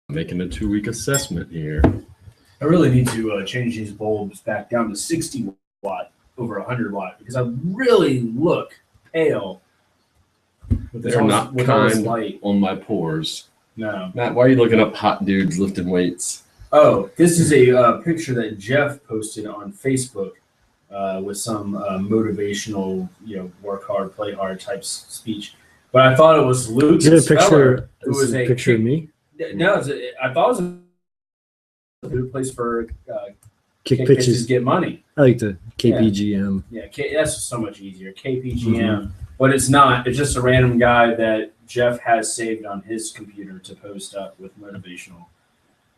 Making a 2-week assessment here. I really need to change these bulbs back down to 60 watt over 100 watt because I really look pale. They're not kind on my pores. No. Matt, why are you looking up hot dudes lifting weights? Oh, this is a picture that Jeff posted on Facebook with some motivational, work hard, play hard type speech. But I thought it was Luke. Is it a picture? It was a picture of me. No, I thought it was a good place for kick pitches. Get money. I like the KPGM. Yeah, that's so much easier. KPGM, but it's not. It's just a random guy that Jeff has saved on his computer to post up with motivational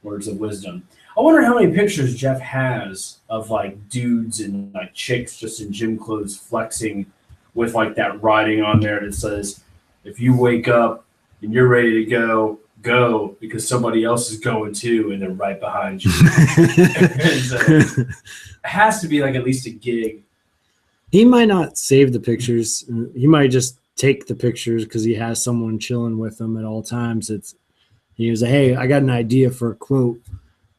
words of wisdom. I wonder how many pictures Jeff has of like dudes and like chicks just in gym clothes flexing with like that writing on there that says, "If you wake up and you're ready to go because somebody else is going too, and they're right behind you." So, it has to be like at least a gig. He might not save the pictures. He might just take the pictures because he has someone chilling with him at all times. He was like, "Hey, I got an idea for a quote.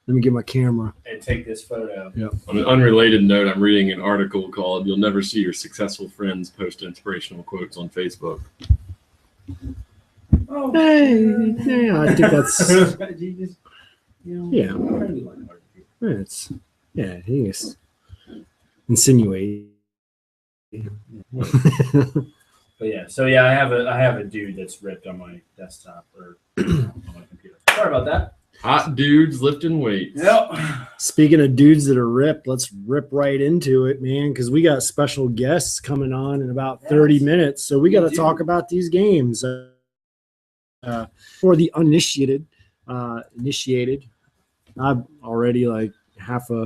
Let me get my camera and take this photo." Yep. On an unrelated note, I'm reading an article called "You'll Never See Your Successful Friends Post Inspirational Quotes on Facebook." Oh, yeah, I think that's he is insinuating. But I have a dude that's ripped on my desktop or on my computer. Sorry about that. Hot dudes lifting weights. Yep. Speaking of dudes that are ripped, let's rip right into it, man, because we got special guests coming on in about 30 minutes. So we got to talk about these games. For the uninitiated, initiated, I'm already like half a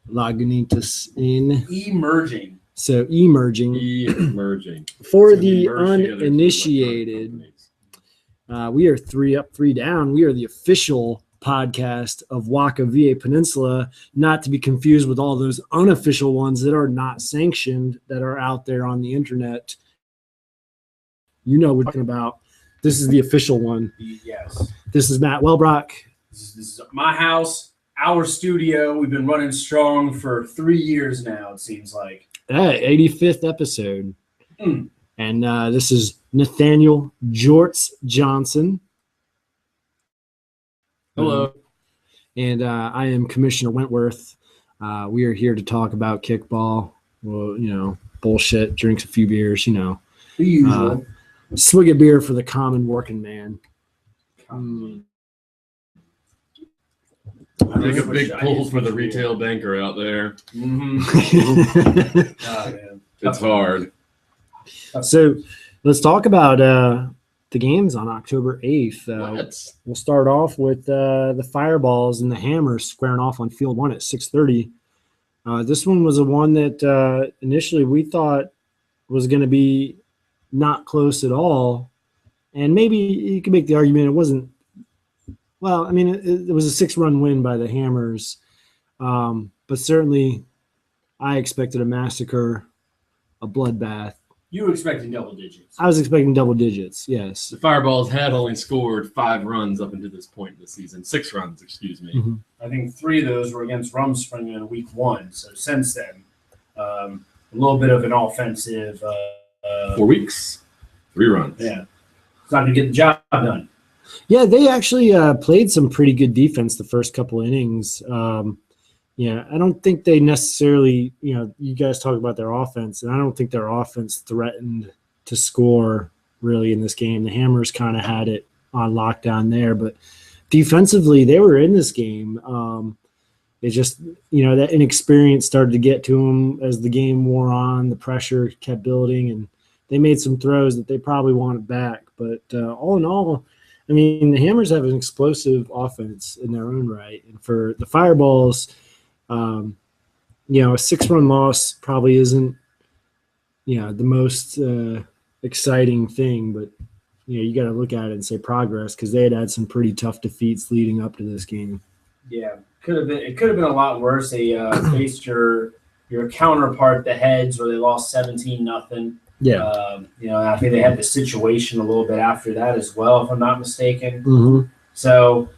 Lagunitas in. Emerging. So emerging. For the uninitiated, we are 3 up, 3 down. We are the official podcast of Waka VA Peninsula, not to be confused with all those unofficial ones that are not sanctioned that are out there on the internet. You know what we're talking about. This is the official one. Yes. This is Matt Welbrock. This is my house, our studio. We've been running strong for 3 years now, it seems like. 85th episode. And this is Nathaniel Jorts Johnson. Hello. And I am Commissioner Wentworth. We are here to talk about kickball. Well, bullshit, drinks a few beers, The usual. Swig a beer for the common working man. Take a big pull for the retail banker out there. It's hard. So let's talk about the games on October 8th. We'll start off with the Fireballs and the Hammers squaring off on Field 1 at 6:30. This one was a one that initially we thought was going to be not close at all. And maybe you could make the argument it wasn't. Well, I mean, it was a 6-run win by the Hammers. But certainly I expected a massacre, a bloodbath. You were expecting double digits. I was expecting double digits, yes. The Fireballs had only scored 5 runs up until this point in the season. 6 runs, excuse me. Mm-hmm. I think 3 of those were against Rumspringa in week 1. So since then, a little bit of an offensive. 4 weeks, 3 runs. Yeah. It's not going to get the job done. Yeah, they actually played some pretty good defense the first couple innings. I don't think they necessarily, you guys talk about their offense, and I don't think their offense threatened to score really in this game. The Hammers kind of had it on lockdown there, but defensively they were in this game. It just, that inexperience started to get to them as the game wore on. The pressure kept building, and they made some throws that they probably wanted back. But all in all, I mean, the Hammers have an explosive offense in their own right. And for the Fireballs, a 6-run loss probably isn't, the most exciting thing. But, you got to look at it and say progress because they had some pretty tough defeats leading up to this game. Yeah, it could have been a lot worse. They faced your counterpart, the Heads, where they lost 17-0. Yeah. I think they had the situation a little bit after that as well, if I'm not mistaken. Mm-hmm. So,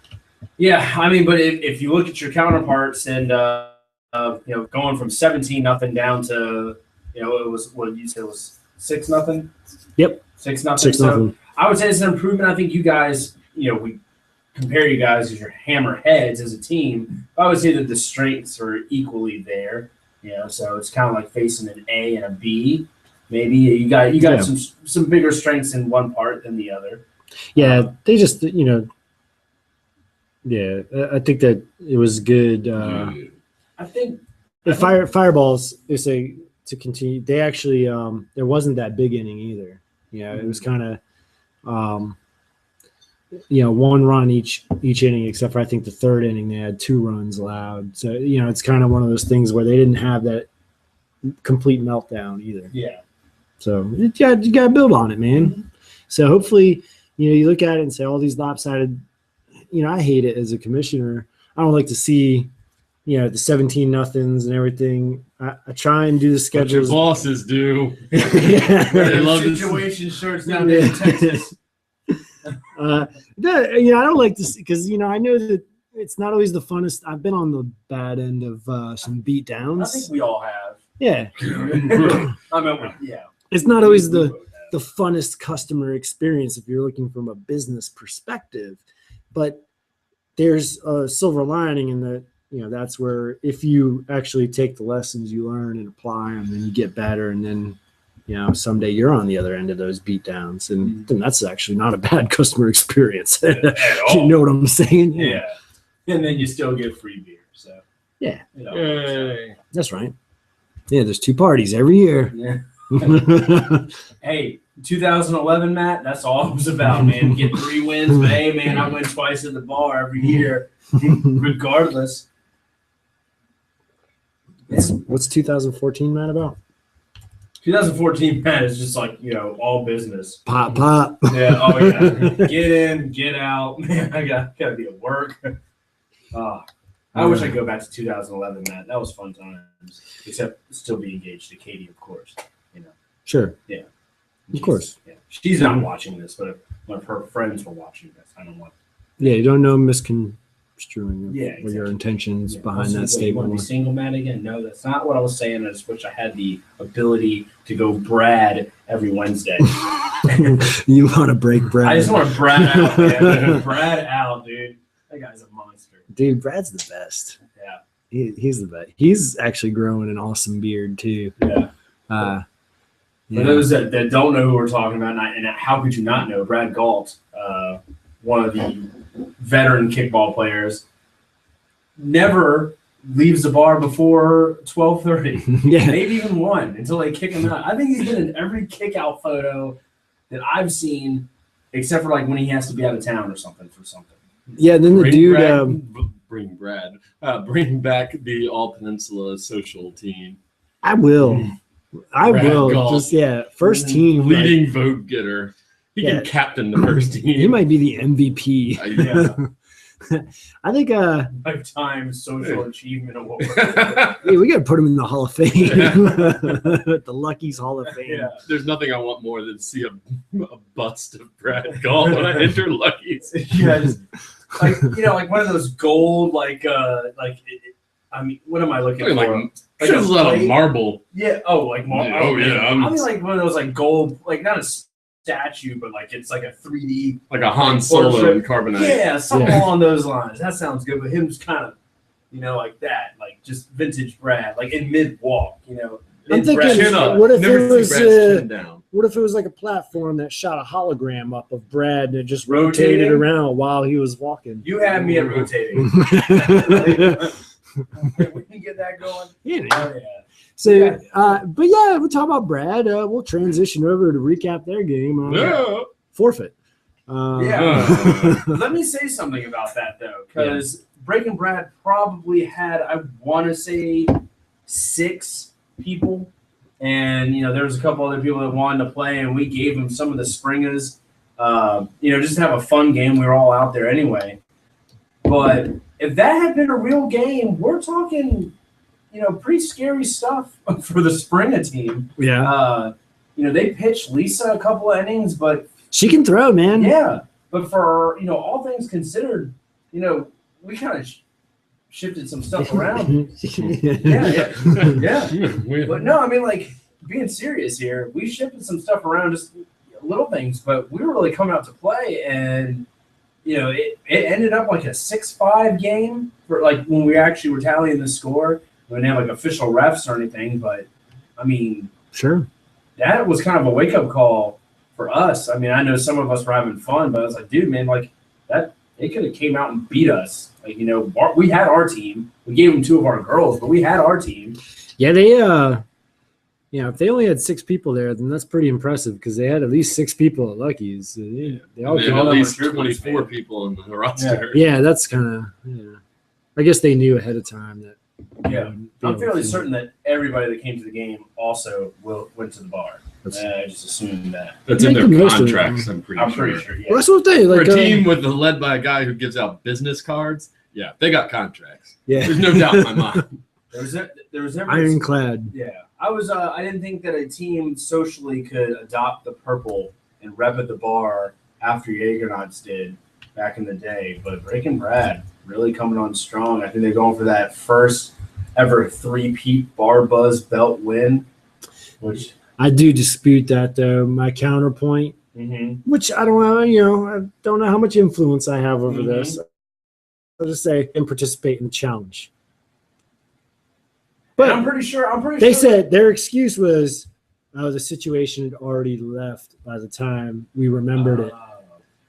Yeah, I mean, but if you look at your counterparts and going from 17-0 down to it was what you said was 6-0. Yep. 6-0. 6-0. So I would say it's an improvement. I think you guys, we compare you guys as your hammerheads as a team. I would say that the strengths are equally there. So it's kind of like facing an A and a B. Maybe you got some bigger strengths in one part than the other. Yeah, they just yeah, I think that it was good. I think the Fireballs, they say to continue. They actually there wasn't that big inning either. It was kind of one run each inning, except for I think the third inning they had 2 runs allowed. So it's kind of one of those things where they didn't have that complete meltdown either. Yeah. So you got to build on it, man. Mm-hmm. So hopefully you look at it and say all these lopsided. I hate it as a commissioner. I don't like to see the 17-0s and everything. I try and do the schedules. What your bosses do. Yeah. They love situation shorts down there in Texas. I don't like to see because I know that it's not always the funnest. I've been on the bad end of some beat downs. I think we all have. Yeah. Yeah. It's not always the funnest customer experience if you're looking from a business perspective, but there's a silver lining in that. That's where if you actually take the lessons you learn and apply them, then you get better, and then someday you're on the other end of those beat downs, and then that's actually not a bad customer experience. At all. You know what I'm saying? Yeah. And then you still get free beer. So yeah, Yay. That's right. Yeah, there's 2 parties every year. Yeah. Hey, 2011, Matt, that's all it was about, man. Get 3 wins, but hey, man, I win twice at the bar every year, regardless. What's 2014, Matt, about? 2014, Matt, is just like, all business. Pop. Yeah, oh, yeah. Get in, get out. Man, I got to be at work. I wish I could go back to 2011, Matt. That was fun times, except still be engaged to Katie, of course. Sure. Yeah. Of course. Yeah. She's not watching this, but if one of her friends were watching this, I don't want. Yeah, you don't know misconstruing exactly. what your intentions behind that You statement. want to be single, Matt, again? No, that's not what I was saying. I just wish I had the ability to go Brad every Wednesday. You want to break Brad? I just want to Brad out, man. Brad out, dude. That guy's a monster. Dude, Brad's the best. Yeah. He's the best. He's actually growing an awesome beard, too. Yeah. For those that don't know who we're talking about, and how could you not know, Brad Galt, one of the veteran kickball players, never leaves the bar before 12:30. Yeah. Maybe even 1 until they kick him out. I think he's been in every kick-out photo that I've seen, except for like when he has to be out of town or something for something. Yeah, then the Bring dude. Bring back the All Peninsula social team. I will. I Brad will. Galt. Just first team. Leading vote getter. He Yeah. can captain the first team. He might be the MVP. Yeah. I think Lifetime Social Achievement Award. we gotta put him in the Hall of Fame. The Lucky's Hall of Fame. Yeah. There's nothing I want more than to see a bust of Brad Galt when I enter Lucky's. Yeah, just, like one of those gold, I mean, what am I looking for? Like a lot of marble. Yeah. Oh, like marble. Oh, yeah. I mean, like one of those like gold, like not a statue, but like it's like a 3D. Like a Han Solo in carbonite. Yeah, something along those lines. That sounds good. But him just kind of, like that, like just vintage Brad, like in mid walk, I'm thinking, Chin up. what if Never it was see Brad's chin down. what if it was like a platform that shot a hologram up of Brad and it just Rotating? rotated around while he was walking? You had me at rotating. We can get that going. Yeah. Oh yeah. So, but yeah, we'll talk about Brad. We'll transition over to recap their game. Yeah. Forfeit. Let me say something about that though, because Breaking Brad probably had, I want to say, 6 people, and there was a couple other people that wanted to play, and we gave them some of the springers, just to have a fun game. We were all out there anyway. But if that had been a real game, we're talking, pretty scary stuff for the Springer team. Yeah. They pitched Lisa a couple of innings, but She can throw, man. yeah. But for, all things considered, we kind of shifted some stuff around. yeah. Yeah. But no, I mean, like, being serious here, we shifted some stuff around, just little things, but we were really coming out to play, and it ended up like a 6-5 game for like when we actually were tallying the score. We didn't have like official refs or anything, but I mean, Sure. that was kind of a wake up call for us. I mean, I know some of us were having fun, but I was like, dude, man, like that they could have came out and beat us. Like, we had our team. We gave them 2 of our girls, but we had our team. Yeah, they if they only had 6 people there, then that's pretty impressive because they had at least 6 people at Lucky's. So they all They came have all at them least were troopers, 24 man. people on the roster. Yeah, that's kind of I guess they knew ahead of time that. Yeah. I'm fairly certain that everybody that came to the game also went to the bar. I just assumed that. That's in Make their the most of it, contracts, man. I'm pretty I'm sure. pretty sure, yeah. Well, that's what they For like. a team led by a guy who gives out business cards, yeah, they got contracts. Yeah, There's no doubt in my mind. There was never ironclad. Yeah, I didn't think that a team socially could adopt the purple and rep at the bar after Jaegernauts did back in the day. But Breaking Brad really coming on strong. I think they're going for that first ever 3-peat Bar Buzz belt win, which I do dispute that though. My counterpoint, which I don't know, I don't know how much influence I have over this. I'll just say and participate in the challenge. but But I'm pretty sure they said their excuse was the situation had already left by the time we remembered it.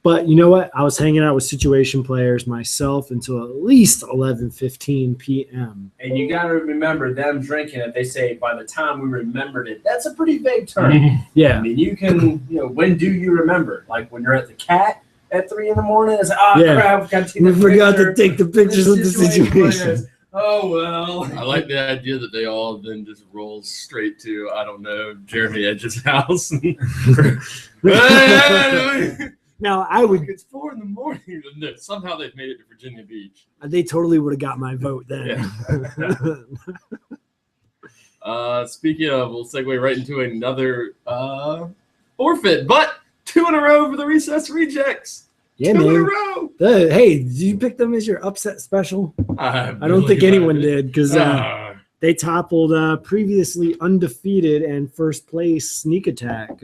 But you know what? I was hanging out with situation players myself until at least 11:15 p.m. And you got to remember them drinking it. They say by the time we remembered it. That's a pretty vague term. I Yeah, mean, you can, when do you remember? Like when you're at the cat at 3 a.m. It's like, Yeah. crap, got to take we the forgot picture. to take the pictures of the situation. players. Oh, well. I like the idea that they all then just roll straight to, I don't know, Jeremy Edge's house. Now I would. It's 4 in the morning. And then somehow they've made it to Virginia Beach. They totally would have got my vote then. Speaking of, we'll segue right into another forfeit, but 2 in a row for the Recess Rejects. Yeah, 2 in a man. row. Hey, did you pick them as your upset special? I don't think anyone did because they toppled previously undefeated and first place Sneak Attack.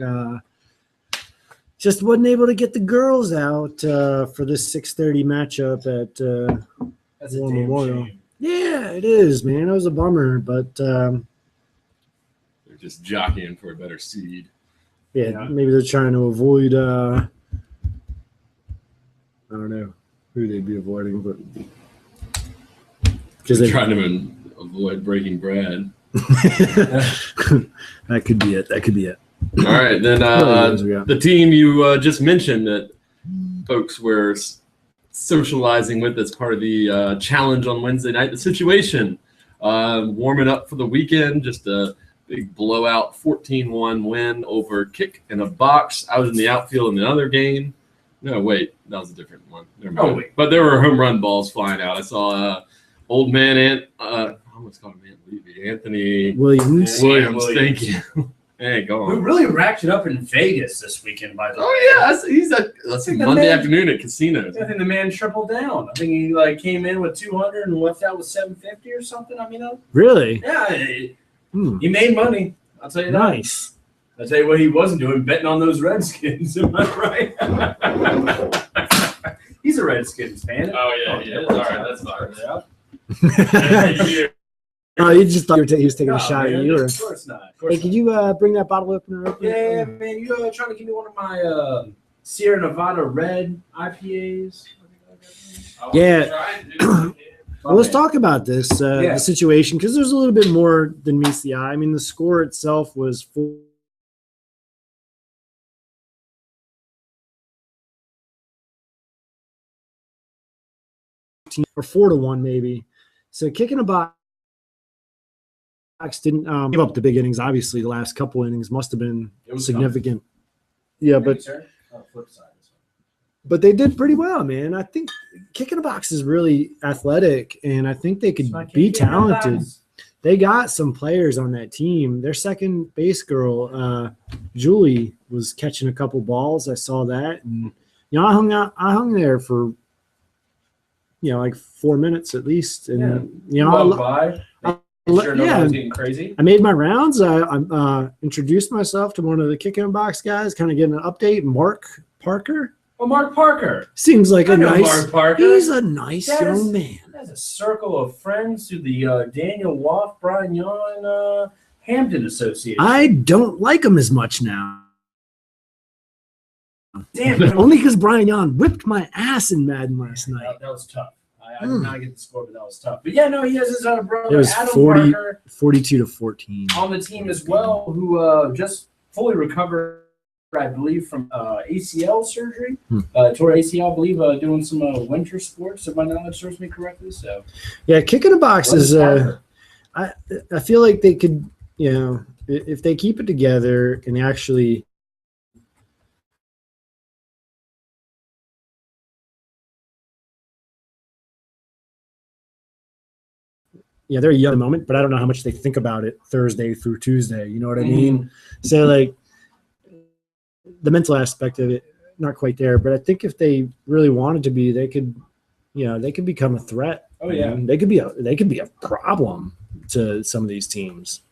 Just wasn't able to get the girls out for this 6:30 matchup at That's a War damn Memorial. shame. Yeah, it is, man. It was a bummer, but They're just jockeying for a better seed. Yeah. maybe they're trying to avoid. I don't know who they'd be avoiding, but because They're they trying to avoid Breaking Brad. that could be it. That could be it. All right, then the team you just mentioned that folks were socializing with as part of the challenge on Wednesday night, the situation. Warming up for the weekend, just a big blowout 14-1 win over Kick in a Box. I was in the outfield in the other game. No, wait, that was a different one. Never mind. Oh, wait. But there were home run balls flying out. I saw old man I almost called him Ant Levy. Anthony Williams. Williams. Thank you. Hey, go We on. really racked it up in Vegas this weekend, by the way. Oh yeah, that's think the Monday man- afternoon at casinos. I think the man tripled down. I think he came in with 200 and left out with 750 or something. I mean, Really? yeah, Hmm. he made money. I'll tell you that. Nice. I'll tell you what he wasn't doing, betting on those Redskins. Am I right? He's a Redskins fan. Oh yeah, he is. All right, that's fine. Yeah. Oh, you just thought he was taking No, a shot man, at you? Or... Of course not. Of course Hey, could you bring that bottle opener up? Yeah, man, you trying to give me one of my Sierra Nevada Red IPAs? Yeah. Oh, Well, let's talk about this Yeah. the situation because there's a little bit more than meets the eye. I mean, the score itself was 4. Or 4-1 maybe. So kicking a box didn't give up the big innings. Obviously, the last couple innings must have been It was significant. Yeah, but flip side. but they did pretty well, man. I think kicking a box is really athletic, and I think they could be talented. They got some players on that team. Their second base girl, Julie, was catching a couple balls. I saw that, and I hung there for like 4 minutes at least. And Walk by. Make sure nobody's getting crazy. I made my rounds. I introduced myself to one of the Kick in Box guys, kind of getting an update. Mark Parker. Oh, Mark Parker. Seems like a nice. Mark Parker. He's a nice young man. That's a circle of friends through the Daniel Woff, Brian Yon, Hampton Association. I don't like him as much now. Damn it. Only because Brian Yon whipped my ass in Madden last night. That was tough. I did not get the score, but that was tough. But yeah, no, he has his other brother, It was Adam 40, Parker, 42-14. on the team as well, who just fully recovered, I believe, from ACL surgery. Tore ACL, I believe, doing some winter sports, if my knowledge serves me correctly. So Yeah, Kick in a Box is. I feel like they could, if they keep it together and actually. Yeah, they're young at the moment, but I don't know how much they think about it Thursday through Tuesday. You know what I mean? So, like, the mental aspect of it, not quite there. But I think if they really wanted to be, they could, they could become a threat. Oh yeah, and they could be a problem to some of these teams.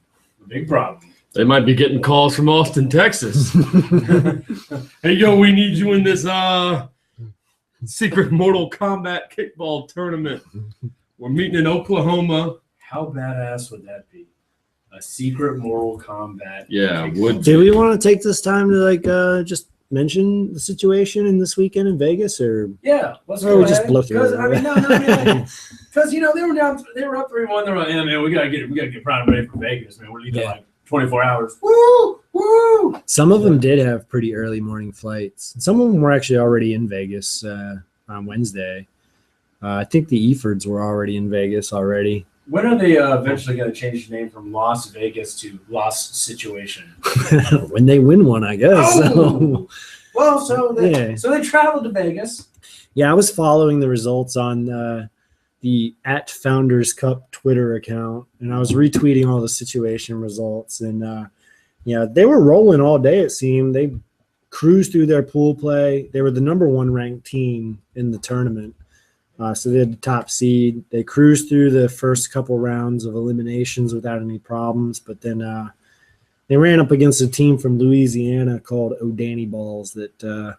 A big problem. They might be getting calls from Austin, Texas. Hey, yo, we need you in this secret Mortal Kombat kickball tournament. We're meeting in Oklahoma. How badass would that be? A secret Mortal Kombat. Yeah, would. Do we want to take this time to just mention the situation in this weekend in Vegas, or let's or go we ahead. just blow through it? Because they were down, they were up 3-1. They're like, yeah, man, we gotta get Prime ready for Vegas, man. We're leaving like 24 hours. Woo! Some of them did have pretty early morning flights. Some of them were actually already in Vegas on Wednesday. I think the Efords were already in Vegas already. When are they eventually going to change the name from Las Vegas to Lost Situation? When they win one, I guess. Oh! Well, so they Yeah. traveled to Vegas. Yeah, I was following the results on the @Founders Cup Twitter account, and I was retweeting all the situation results. And they were rolling all day. It seemed they cruised through their pool play. They were the number 1 ranked team in the tournament. So they had the top seed. They cruised through the first couple rounds of eliminations without any problems, but then they ran up against a team from Louisiana called O'Danny Balls that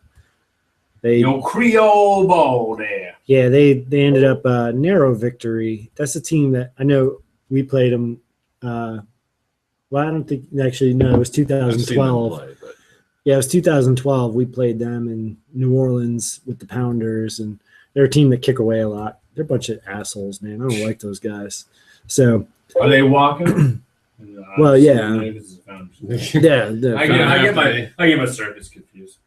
Your Creole ball there. Yeah, they ended up narrow victory. That's a team that I know we played them. I don't think actually no, it was 2012. Yeah, it was 2012. We played them in New Orleans with the Pounders, and they're a team that kick away a lot. They're a bunch of assholes, man. I don't like those guys. So are they walking? Well, yeah. Yeah. I get my circus confused.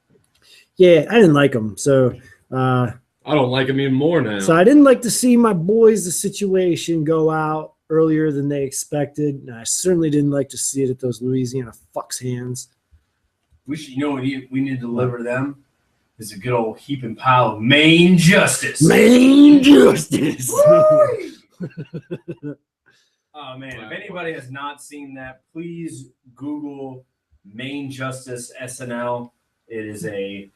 Yeah, I didn't like them. So I don't like them even more now. So I didn't like to see my boys, the situation, go out earlier than they expected. And I certainly didn't like to see it at those Louisiana fucks' hands. We should, we need to deliver them. Is a good old heaping pile of Maine Justice. Maine Justice. Oh man! If anybody has not seen that, please Google Maine Justice SNL. It is a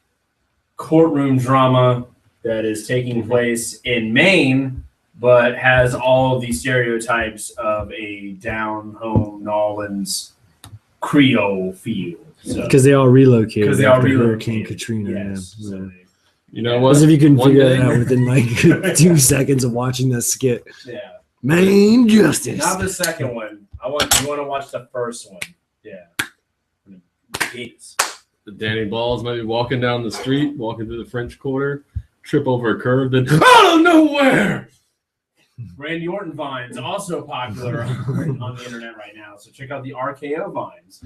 courtroom drama that is taking place in Maine, but has all of the stereotypes of a down-home Nolans Creole feel. Because they all relocated after Hurricane Katrina. Yes. Yeah. So you know what? As if you couldn't figure it out within like 2 seconds of watching that skit. Yeah. Maine Justice. Not the second one. You want to watch the first one. Yeah. Gates. The Danny Balls might be walking down the street, walking through the French Quarter, trip over a curve, then out of nowhere. Randy Orton vines also popular on the internet right now. So check out the RKO vines.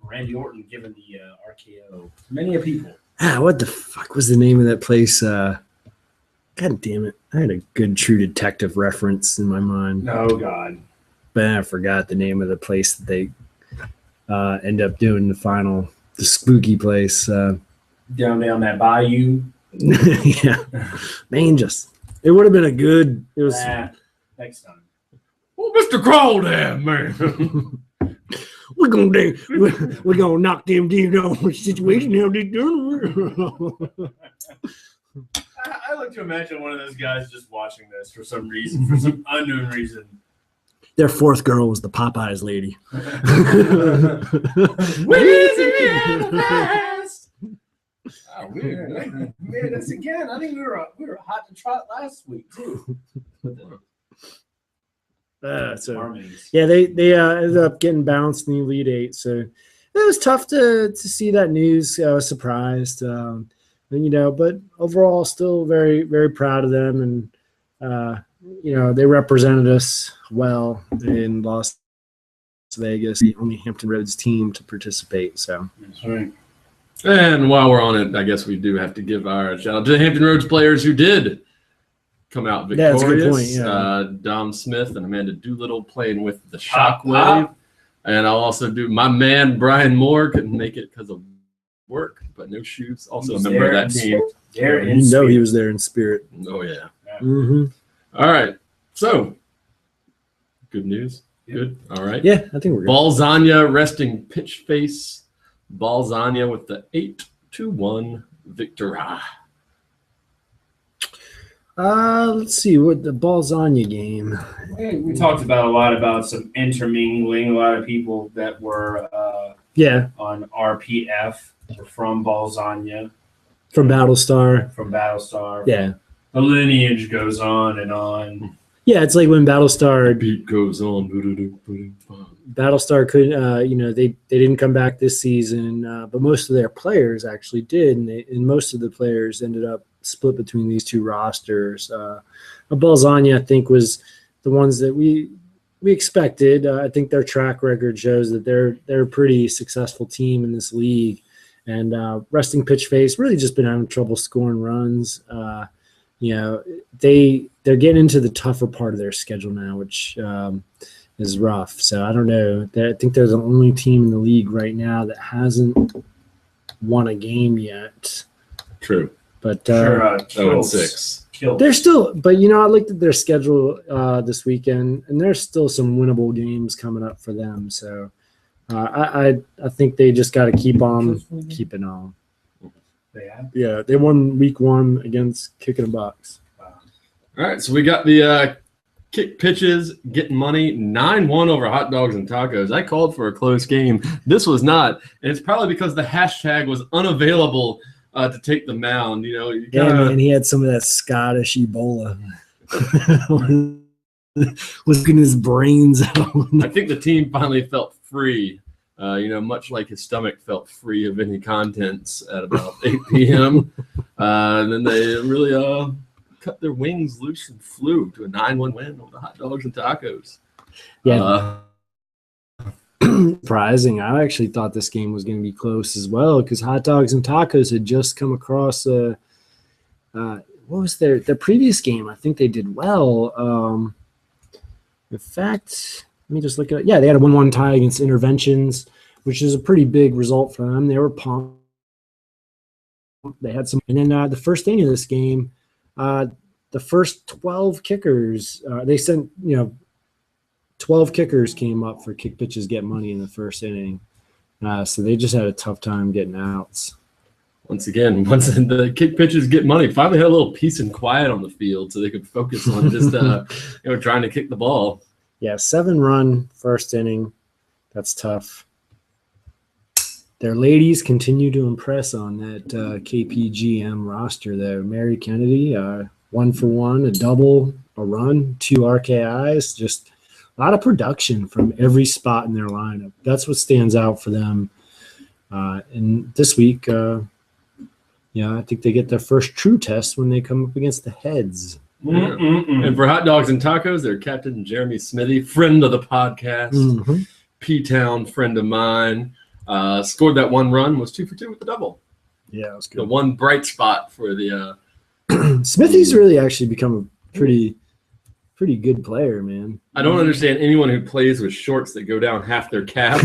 Randy Orton giving the RKO. Many a people. What the fuck was the name of that place? God damn it. I had a good True Detective reference in my mind. Oh, God. But I forgot the name of the place that they end up doing the spooky place. Down that bayou. Yeah. Maine Justice. It would have been it was. Next time. Oh, Mr. Crawdad, man. We're gonna knock them down the situation. How they done? I like to imagine one of those guys just watching this for some reason, for some unknown reason. Their fourth girl was the Popeyes lady. Oh, weird. Man, that's again. I think we were hot to trot last week too. Harmonies. Yeah, they ended up getting bounced in the Elite Eight, so it was tough to see that news. I was surprised, but overall, still very, very proud of them, and they represented us well in Las Vegas, the only Hampton Roads team to participate. So that's right. And while we're on it, I guess we do have to give our shout out to the Hampton Roads players who did come out victorious. Yeah, that's a good point. Yeah. Dom Smith and Amanda Doolittle playing with the Shockwave. And I'll also do my man Brian Moore couldn't make it because of work, but no shoes. Also a member of that team. He was there in spirit. Oh yeah. Mm-hmm. All right. So good news. Good. All right. Yeah, I think we're good. Balzania resting pitch face. Balzania with the 8-1 victory. Let's see what the Balzania game. We talked about some intermingling. A lot of people that were on RPF were from Balzania. From Battlestar. Yeah. The lineage goes on and on. Yeah, it's like when Battlestar beat goes on. Battlestar couldn't, they didn't come back this season, but most of their players actually did, and most of the players ended up split between these two rosters. Balzania, I think, was the ones that we expected. I think their track record shows that they're a pretty successful team in this league, and resting pitch face really just been having trouble scoring runs. They're getting into the tougher part of their schedule now, which is rough. So I don't know. I think they're the only team in the league right now that hasn't won a game yet. True. But 0-6. They're still, but I looked at their schedule this weekend, and there's still some winnable games coming up for them. So I think they just got to keep on keeping on. Yeah, they won week 1 against Kick in a Box. All right, so we got the kick pitches, getting money, 9-1 over Hot Dogs and Tacos. I called for a close game. This was not, and it's probably because the hashtag was unavailable to take the mound. Man, he had some of that Scottish Ebola. Was getting his brains out. I think the team finally felt free. Much like his stomach felt free of any contents at about 8 p.m. And then they really cut their wings loose and flew to a 9-1 win over the Hot Dogs and Tacos. Yeah. Surprising. I actually thought this game was going to be close as well because Hot Dogs and Tacos had just come across what was their previous game? I think they did well. In fact, let me just look at it. Yeah, they had a 1-1 tie against Interventions, which is a pretty big result for them. They were pumped. They had some, and then the first inning of this game, the first 12 kickers, they sent 12 kickers came up for kick pitches get money in the first inning. So they just had a tough time getting outs. Once the kick pitches get money, finally had a little peace and quiet on the field so they could focus on just trying to kick the ball. Yeah, 7-run first inning. That's tough. Their ladies continue to impress on that KPGM roster, though. Mary Kennedy, 1 for 1, a double, a run, 2 RKIs, just a lot of production from every spot in their lineup. That's what stands out for them. And this week, I think they get their first true test when they come up against the Heads. And for Hot Dogs and Tacos, their captain, Jeremy Smithy, friend of the podcast, P-Town friend of mine, scored that 1 run, was 2 for 2 with the double. Yeah, it was good. The one bright spot for the Smithy's really actually become a pretty good player, man. I don't understand anyone who plays with shorts that go down half their calf.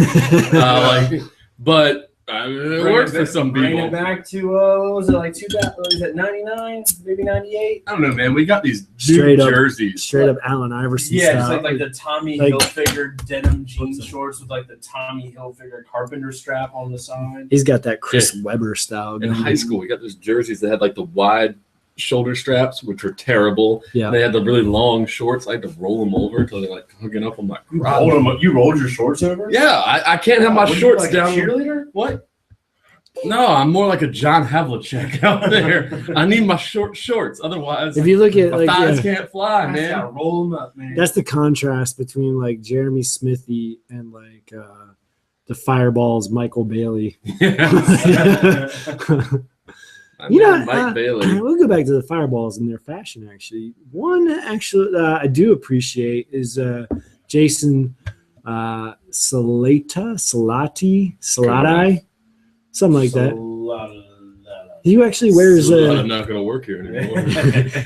But it works for some people. Bring it back to what was it like? Was it 99? Maybe 98? I don't know, man. We got these straight up jerseys, straight up Allen Iverson. Yeah, style. it's like the Tommy Hilfiger denim jean shorts with like the Tommy Hilfiger carpenter strap on the side. He's got that Chris Webber style. In high school, we got those jerseys that had like the wide shoulder straps, which were terrible. Yeah. They had the really long shorts. I had to roll them over until they're like hooking up on my crotch. You rolled your shorts over? Yeah, I can't have my What, shorts like down. a cheerleader? What? No, I'm more like a John Havlicek out there. I need my shorts. Otherwise, If you look at my like thighs yeah, can't fly, I man. gotta roll them up, man. that's the contrast between like Jeremy Smithy and like the Fireballs Michael Bailey. You know, Mike Bailey. we'll go back to the Fireballs in their fashion. Actually, one I do appreciate is Jason Salati, something like that. He actually wears I'm not going to work here anymore.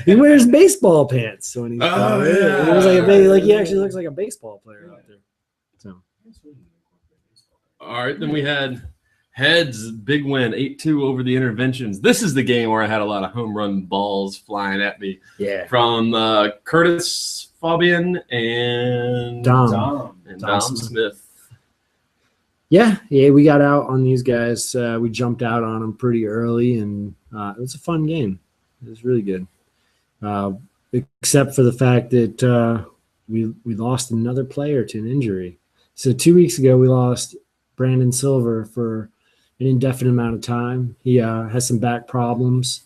he wears baseball pants when he's Oh, it yeah. was like he actually looks like a baseball player out there. So All right, then we had Heads, big win, 8-2 over the Interventions. This is the game where I had a lot of home run balls flying at me yeah, from Curtis Fabian and Dom. Dom Smith. Yeah, we got out on these guys. We jumped out on them pretty early, and it was a fun game. It was really good, except for the fact that we lost another player to an injury. So 2 weeks ago, we lost Brandon Silver for an indefinite amount of time. He has some back problems.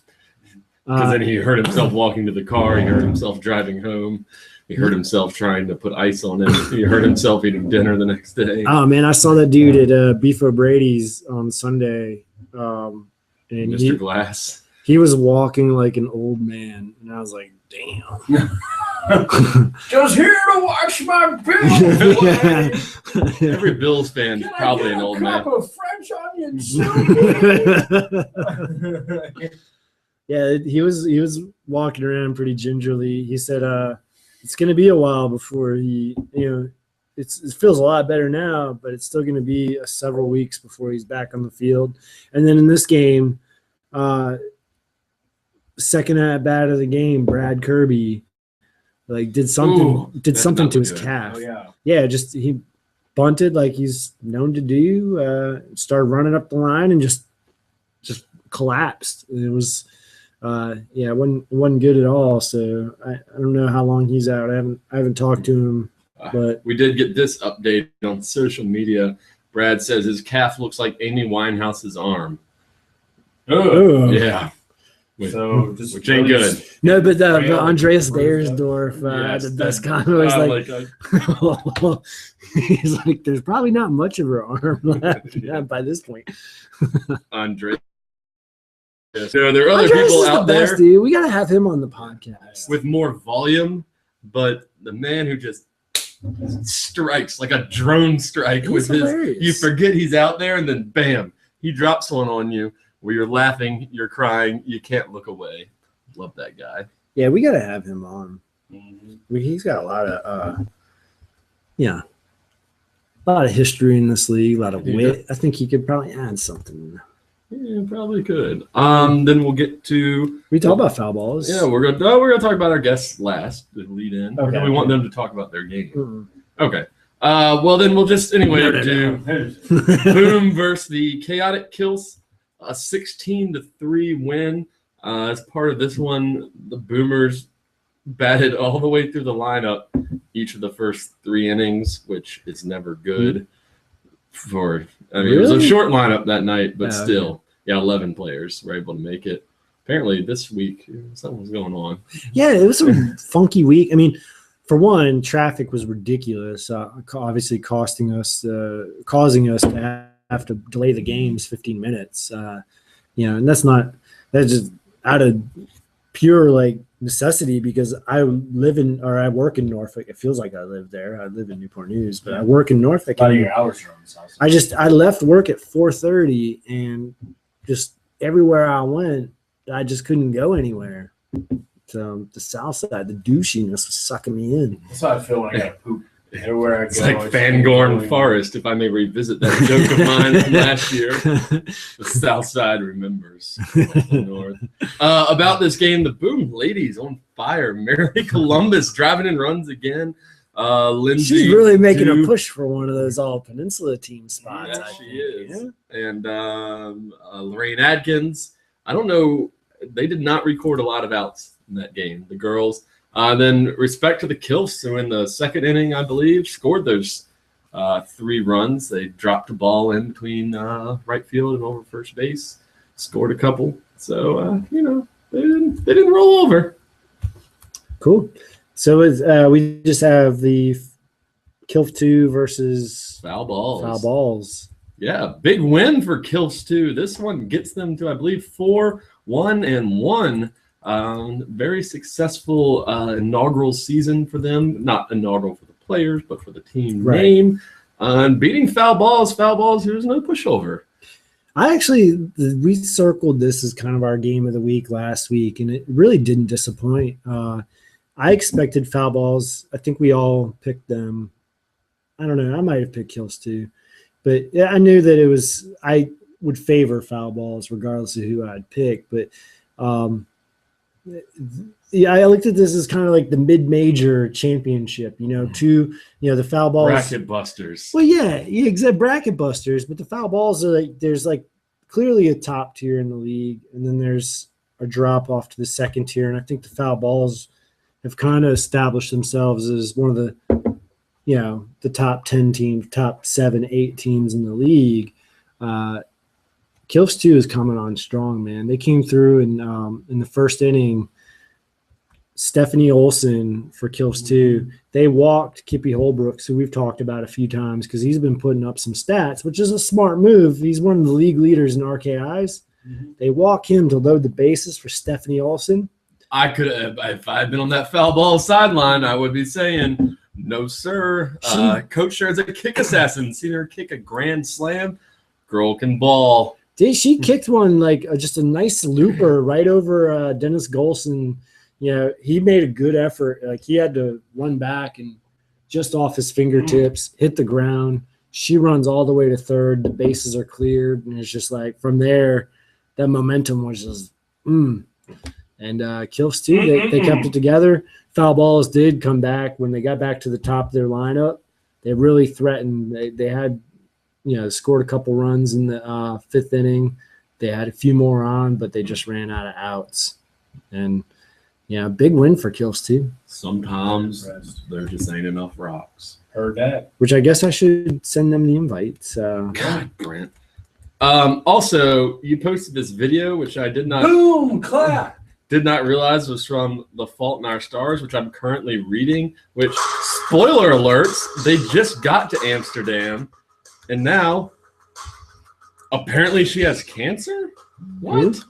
Because then he hurt himself walking to the car. He hurt himself driving home. He hurt himself trying to put ice on him. He hurt himself eating dinner the next day. Oh man, I saw that dude at Beef O'Brady's on Sunday, and Mr. Glass. he was walking like an old man, and I was like, damn. Just here to watch my Bills. Yeah. Every Bills fan's probably an old man. Of French onion soup? Yeah, he was walking around pretty gingerly. He said it's going to be a while before he, it feels a lot better now, but it's still going to be several weeks before he's back on the field. And then in this game, second at bat of the game, Brad Kirby did something to his calf. Oh, yeah. Just he bunted like he's known to do, started running up the line and just collapsed. And it was it wasn't good at all. So I don't know how long he's out. I haven't talked to him, but We did get this update on social media. Brad says his calf looks like Amy Winehouse's arm. oh. Yeah. So just Which ain't good. No, but the Real- Andreas Beiersdorf Yes, the best comment was like, he's like, there's probably not much of her arm left by this point. Andre. Yeah, so there are other Andreas people is the out best, there dude. We gotta have him on the podcast. with more volume, but the man who just strikes like a drone strike He's with hilarious. you forget he's out there, and then bam, he drops one on you where you're laughing, you're crying, you can't look away. Love that guy. Yeah, we gotta have him on. Mm-hmm. He's got a lot of a lot of history in this league, a lot of Yeah. wit. I think he could probably add something. Yeah, probably could. Then we'll get to We talk about foul balls. yeah, we're gonna talk about our guests last to lead in. Or do Okay. we want them to talk about their game? Mm. Okay. Well, then we'll just anyway No. do Boom versus the Chaotic Kills, a 16-3 win. As part of this one, the Boomers batted all the way through the lineup each of the first 3 innings, which is never good. It was a Really? short lineup that night, but Oh, still, 11 players were able to make it. Apparently, this week something was going on. Yeah, it was a funky week. I mean, for one, traffic was ridiculous. Obviously, causing us to have to delay the games 15 minutes. And that's just out of pure necessity because I work in Norfolk. It feels like I live there. I live in Newport News, but I work in Norfolk. A lot of and your hours are on the south side. I left work at 4:30 and just everywhere I went, I just couldn't go anywhere. So the south side, the douchiness was sucking me in. That's how I feel when I gotta poop. Everywhere I go. It's like I just Fangorn keep Forest, if I may revisit that joke of mine from last year. The South Side remembers. The North. About this game, the Boom ladies on fire. Mary Columbus driving in runs again. Lindsay She's really making a Duke, push for one of those all peninsula team spots. Yeah, I she think, is. yeah? And Lorraine Adkins. I don't know. they did not record a lot of outs in that game, the girls. Then respect to the Kilfs, who in the second inning, I believe, scored those 3 runs. They dropped a ball in between right field and over first base, scored a couple. So, they didn't roll over. Cool. So we just have the Kilf 2 versus Foul balls. Foul balls. Yeah, big win for Kilfs 2. This one gets them to, I believe, 4-1-1. Very successful inaugural season for them. Not inaugural for the players, but for the team name. Beating Foul balls. Foul balls, there's no pushover. We circled this as kind of our game of the week last week, and it really didn't disappoint. I expected Foul balls. I think we all picked them. I don't know. I might have picked Kilfs too. But yeah, I knew that I would favor Foul balls regardless of who I'd pick. But yeah, I looked at this as kind of like the mid-major championship, the Foul balls. Bracket busters. Well, yeah, exactly. Bracket busters. But the Foul balls are there's clearly a top tier in the league. And then there's a drop off to the second tier. And I think the Foul balls have kind of established themselves as one of the top 10 teams, top 7, 8 teams in the league. Kilfs 2 is coming on strong, man. They came through in the first inning. Stephanie Olson for Kilfs 2. They walked Kippy Holbrooks, who we've talked about a few times because he's been putting up some stats, which is a smart move. He's one of the league leaders in RKIs. Mm-hmm. They walk him to load the bases for Stephanie Olson. I could have, if I had been on that foul ball sideline, I would be saying, no, sir. Coach Sher's a kick assassin. Seen her kick a grand slam. Girl can ball. She kicked one just a nice looper right over Dennis Golson. He made a good effort. He had to run back and just off his fingertips, hit the ground. She runs all the way to third. The bases are cleared. And it's just from there, that momentum was just, And Kilfs 2, they kept it together. Foul balls did come back. When they got back to the top of their lineup, they really threatened. They had, scored a couple runs in the fifth inning. They had a few more on, but they just ran out of outs. And, big win for Kilfs 2. Sometimes there just ain't enough rocks. Heard that. Which I guess I should send them the invite. So. God, Brent. Also, you posted this video, which I did not. Boom! Clap! Did not realize was from The Fault in Our Stars, which I'm currently reading, which, spoiler alerts, they just got to Amsterdam, and now apparently she has cancer? What?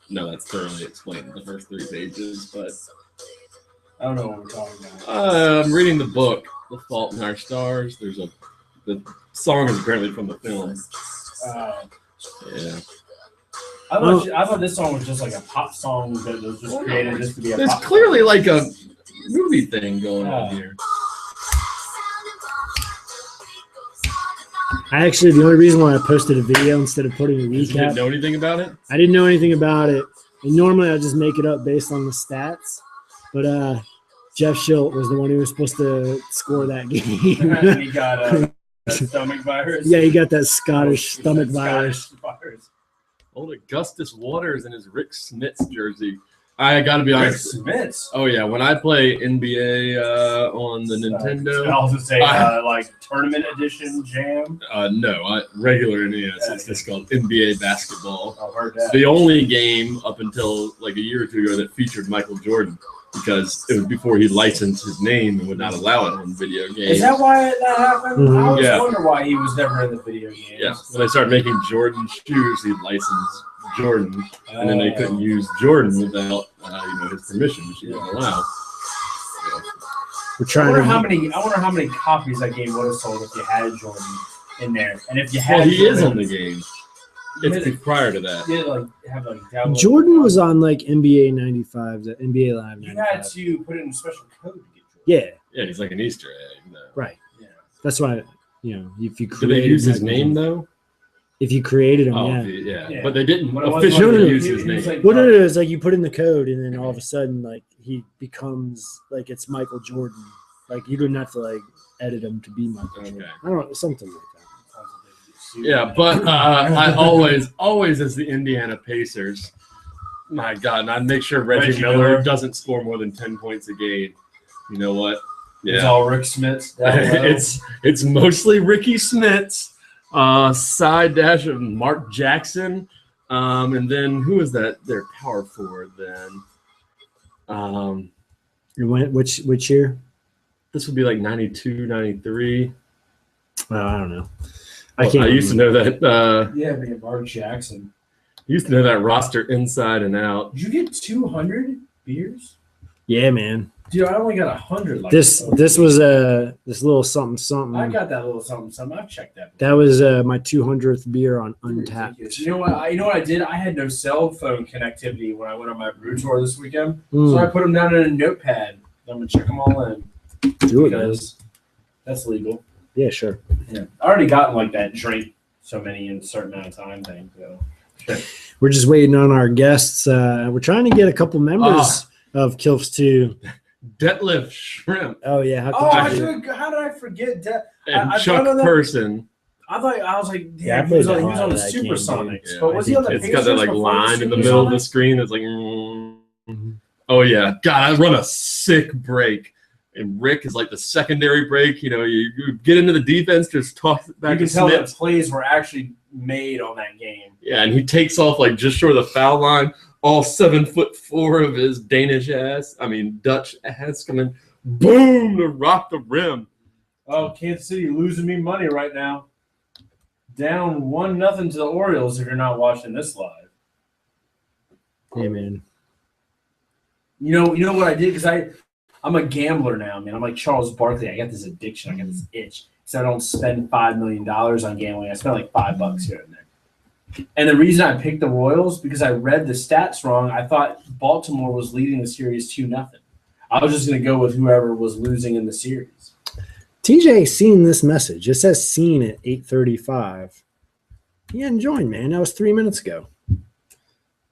No, that's thoroughly explained in the first 3 pages, but I don't know what we're talking about. I'm reading the book, The Fault in Our Stars. The song is apparently from the film. Yeah. I thought this song was just a pop song that was just created just to be a There's pop clearly song. a movie thing going on here. The only reason why I posted a video instead of putting a recap. You didn't know anything about it? I didn't know anything about it. And normally I just make it up based on the stats. But Jeff Schilt was the one who was supposed to score that game. He got stomach virus. Yeah, he got that Scottish stomach virus. Old Augustus Waters in his Rick Smits jersey. I got to be honest. Rick Smits? Oh, yeah. When I play NBA on the Nintendo. I also say tournament edition jam. No, regular NES. It's just called NBA basketball. I've heard that. The only game up until a year or two ago that featured Michael Jordan, because it was before he licensed his name and would not allow it on video games. Is that why that happened? Mm-hmm. I always wonder why he was never in the video games. Yeah, when they started making Jordan shoes, he licensed Jordan, and then they couldn't use Jordan without his permission, which he didn't allow. We're I trying wonder to. how many copies that game would have sold if you had Jordan in there, and if you had. Well, he Jordan, is on the game. It's prior to that. You had download Jordan was on NBA 95, the NBA Live 95. You had to put in a special code to get Jordan. Yeah. Yeah, he's like an Easter egg. No. Right. Yeah. That's why, if you Did created they use his Michael name, Jordan- though? If you created him, Oh, yeah. Yeah. But they didn't When it was officially like- use he- his he was name. like- Well, no, it's you put in the code, and then all of a sudden, he becomes it's Michael Jordan. You didn't have to edit him to be Michael Jordan. Okay. I don't know, something like that. Yeah, but I always as the Indiana Pacers, My God, and I'd make sure Reggie Miller doesn't score more than 10 points a game. You know what? It's all Rick Smits. It's mostly Ricky Smits. Side dash of Mark Jackson. And then who is that? Their power forward then. Which year? This would be like 92, 93. Well, I don't know. I used to know that. Man, Mark Jackson. Used to know that roster inside and out. Did you get 200 beers? Yeah, man. Dude, I only got 100. This was this little something. I got that little something. I've checked that. That was my 200th beer on Untapped. You know what I did? I had no cell phone connectivity when I went on my brew tour this weekend. So I put them down in a notepad. I'm going to check them all in. Do it, because that's legal. Yeah, sure. Yeah. I already got like that drink so many in a certain amount of time thing. So. We're just waiting on our guests. We're trying to get a couple members of Kilfs too. Detlef Shrimp. Oh yeah. How did I forget that? And Chuck Person. I was like, yeah, he was on the Supersonics. Yeah, but was he on the It's got that like line in the middle of the screen that's like. Mm-hmm. Oh yeah, God! I run a sick break, and Rick is like the secondary break. You know, you get into the defense, just toss it back. You can tell that plays were actually made on that game. Yeah, and he takes off like just short of the foul line. All 7'4" of his Dutch ass coming, boom, to rock the rim. Oh, Kansas City losing me money right now. Down 1-0 to the Orioles. If you're not watching this live. Yeah, man. You know what I did? Because I'm a gambler now, man. I'm like Charles Barkley. I got this addiction. I got this itch. So I don't spend $5 million on gambling. I spend like $5 here and there. And the reason I picked the Royals, because I read the stats wrong. I thought Baltimore was leading the series 2-0. I was just going to go with whoever was losing in the series. TJ seen this message. It says seen at 8:35. He hadn't joined, man. That was 3 minutes ago.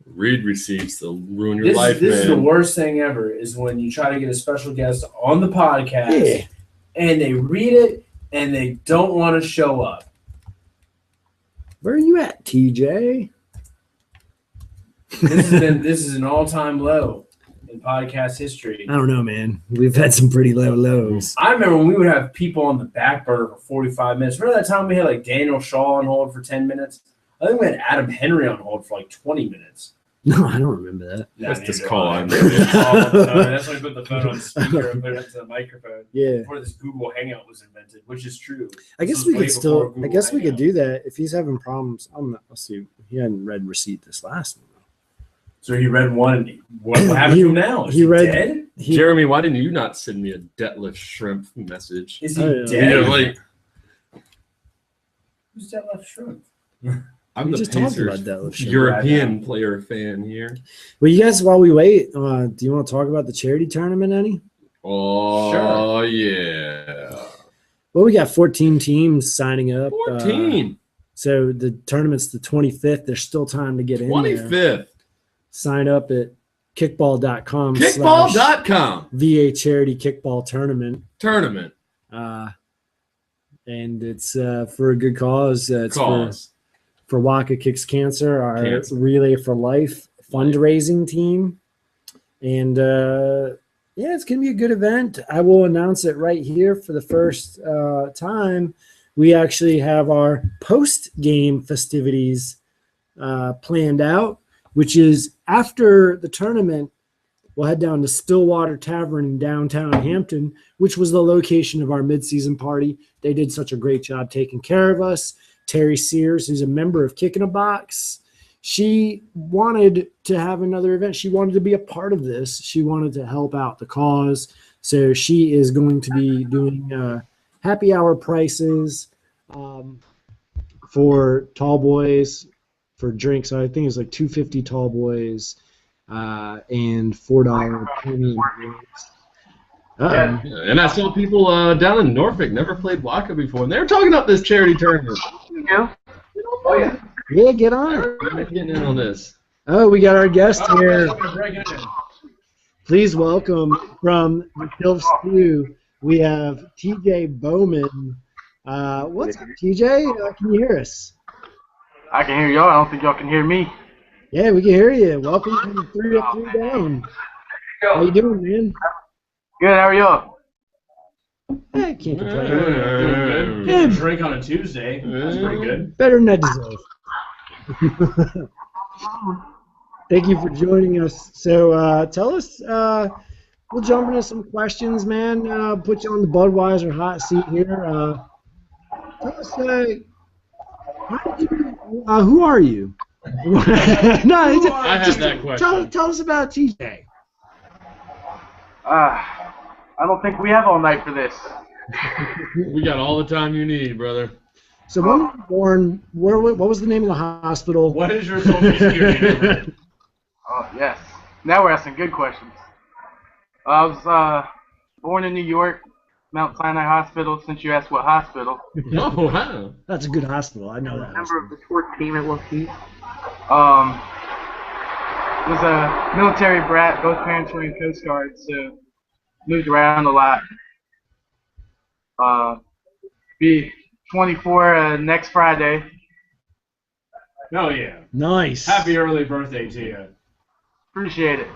Read receipts. They'll ruin your life, This man. is the worst thing ever is when you try to get a special guest on the podcast and they read it and they don't want to show up. Where are you at, TJ? This is an all-time low in podcast history. I don't know, man. We've had some pretty low lows. I remember when we would have people on the back burner for 45 minutes. Remember that time we had like Daniel Shaw on hold for 10 minutes? I think we had Adam Henry on hold for like 20 minutes. No, I don't remember that. That's just call on. That's why I put the phone on speaker and put it to the microphone. Yeah. Before this Google Hangout was invented, which is true. I guess we could still. I guess we could do that if he's having problems. I'll see. He hadn't read receipt this last one. So he read one. And what happened to him now? Is he read. Dead? Jeremy, why didn't you not send me a Detlef Shrimp message? Is he dead? Like, who's Detlef Shrimp? I'm the Pacers European player fan here. Well, you guys, while we wait, do you want to talk about the charity tournament any? Oh, sure. Yeah. Well, we got 14 teams signing up. 14. So the tournament's the 25th. There's still time to get in 25th. Sign up at kickball.com. Kickball.com. VA Charity Kickball Tournament. And it's for a good cause. It's for Waka Kicks Cancer, our Relay for Life fundraising team. And it's going to be a good event. I will announce it right here for the first time. We actually have our post-game festivities planned out, which is after the tournament, we'll head down to Stillwater Tavern in downtown Hampton, which was the location of our midseason party. They did such a great job taking care of us. Terry Sears, who's a member of Kick in a Box, she wanted to have another event. She wanted to be a part of this. She wanted to help out the cause. So she is going to be doing happy hour prices for tall boys for drinks. I think it's like $2.50 tall boys and $4 premium drinks. And I saw people down in Norfolk never played Waka before, and they were talking up this charity tournament. Yeah. Oh yeah. Yeah, get on. Getting in on this. Oh, we got our guest here. Please welcome from the Kilfs 2. We have TJ Bowman. What's up, TJ? Can you hear us? I can hear y'all. I don't think y'all can hear me. Yeah, we can hear you. Welcome to the 3 Up 3 Down. How you doing, man? Good, how are you? I can't complain. Doing good. Getting a drink on a Tuesday. That's pretty good. Better than I deserve. Thank you for joining us. So tell us, we'll jump into some questions, man. Put you on the Budweiser hot seat here. Tell us, how did you, who are you? No, I had that question. Tell us about TJ. I don't think we have all night for this. We got all the time you need, brother. So when were you born? What was the name of the hospital? What is your social security number? Oh, yes. Now we're asking good questions. I was born in New York, Mount Sinai Hospital, since you asked what hospital. Oh, wow. That's a good hospital. I know that. Member of the sport team at Lockheed. Was a military brat. Both parents were in Coast Guard, so moved around a lot. Be 24 next Friday. Oh, yeah. Nice. Happy early birthday to you. Appreciate it.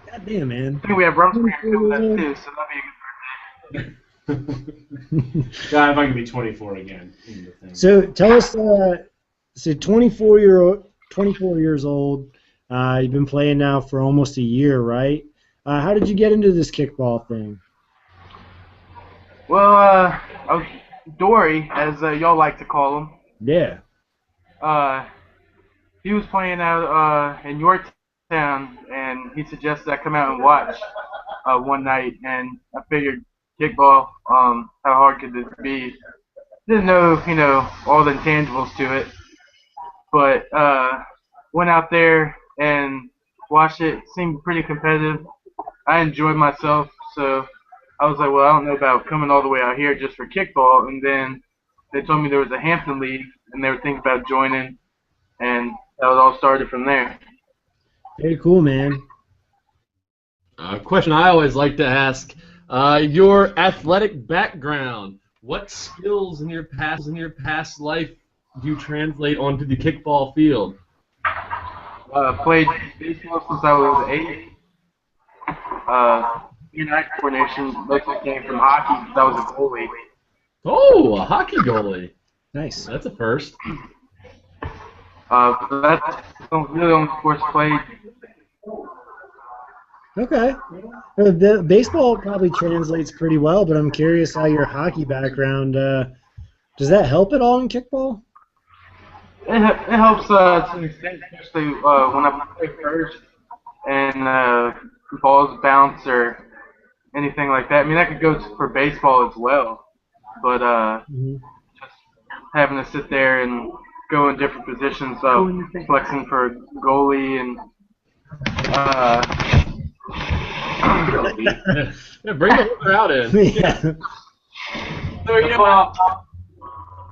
God damn, man. I think we have Rumspringa coming up too, so that'd be a good birthday. God, if I can be 24 again. So tell us, so 24 years old. You've been playing now for almost a year, right? How did you get into this kickball thing? Well, I was Dory, as y'all like to call him. Yeah. He was playing out in your town, and he suggested I come out and watch one night, and I figured kickball, how hard could this be? Didn't know, all the intangibles to it, but went out there and watched it. It seemed pretty competitive. I enjoyed myself, so I was like, well, I don't know about coming all the way out here just for kickball. And then they told me there was a Hampton League, and they were thinking about joining, and that was all started from there. Very cool, man. Question I always like to ask: your athletic background. What skills in your past life do you translate onto the kickball field? Played baseball since I was 8. Eye coordination mostly came from hockey because I was a goalie. Oh, a hockey goalie. Nice. That's a first. That's really the only sports played. Okay. The baseball probably translates pretty well, but I'm curious how your hockey background, does that help at all in kickball? It helps to an extent, especially when I play first and balls bounce or anything like that. I mean, that could go for baseball as well, but just having to sit there and go in different positions, flexing for goalie and Yeah, bring the whole crowd in. Yeah. So,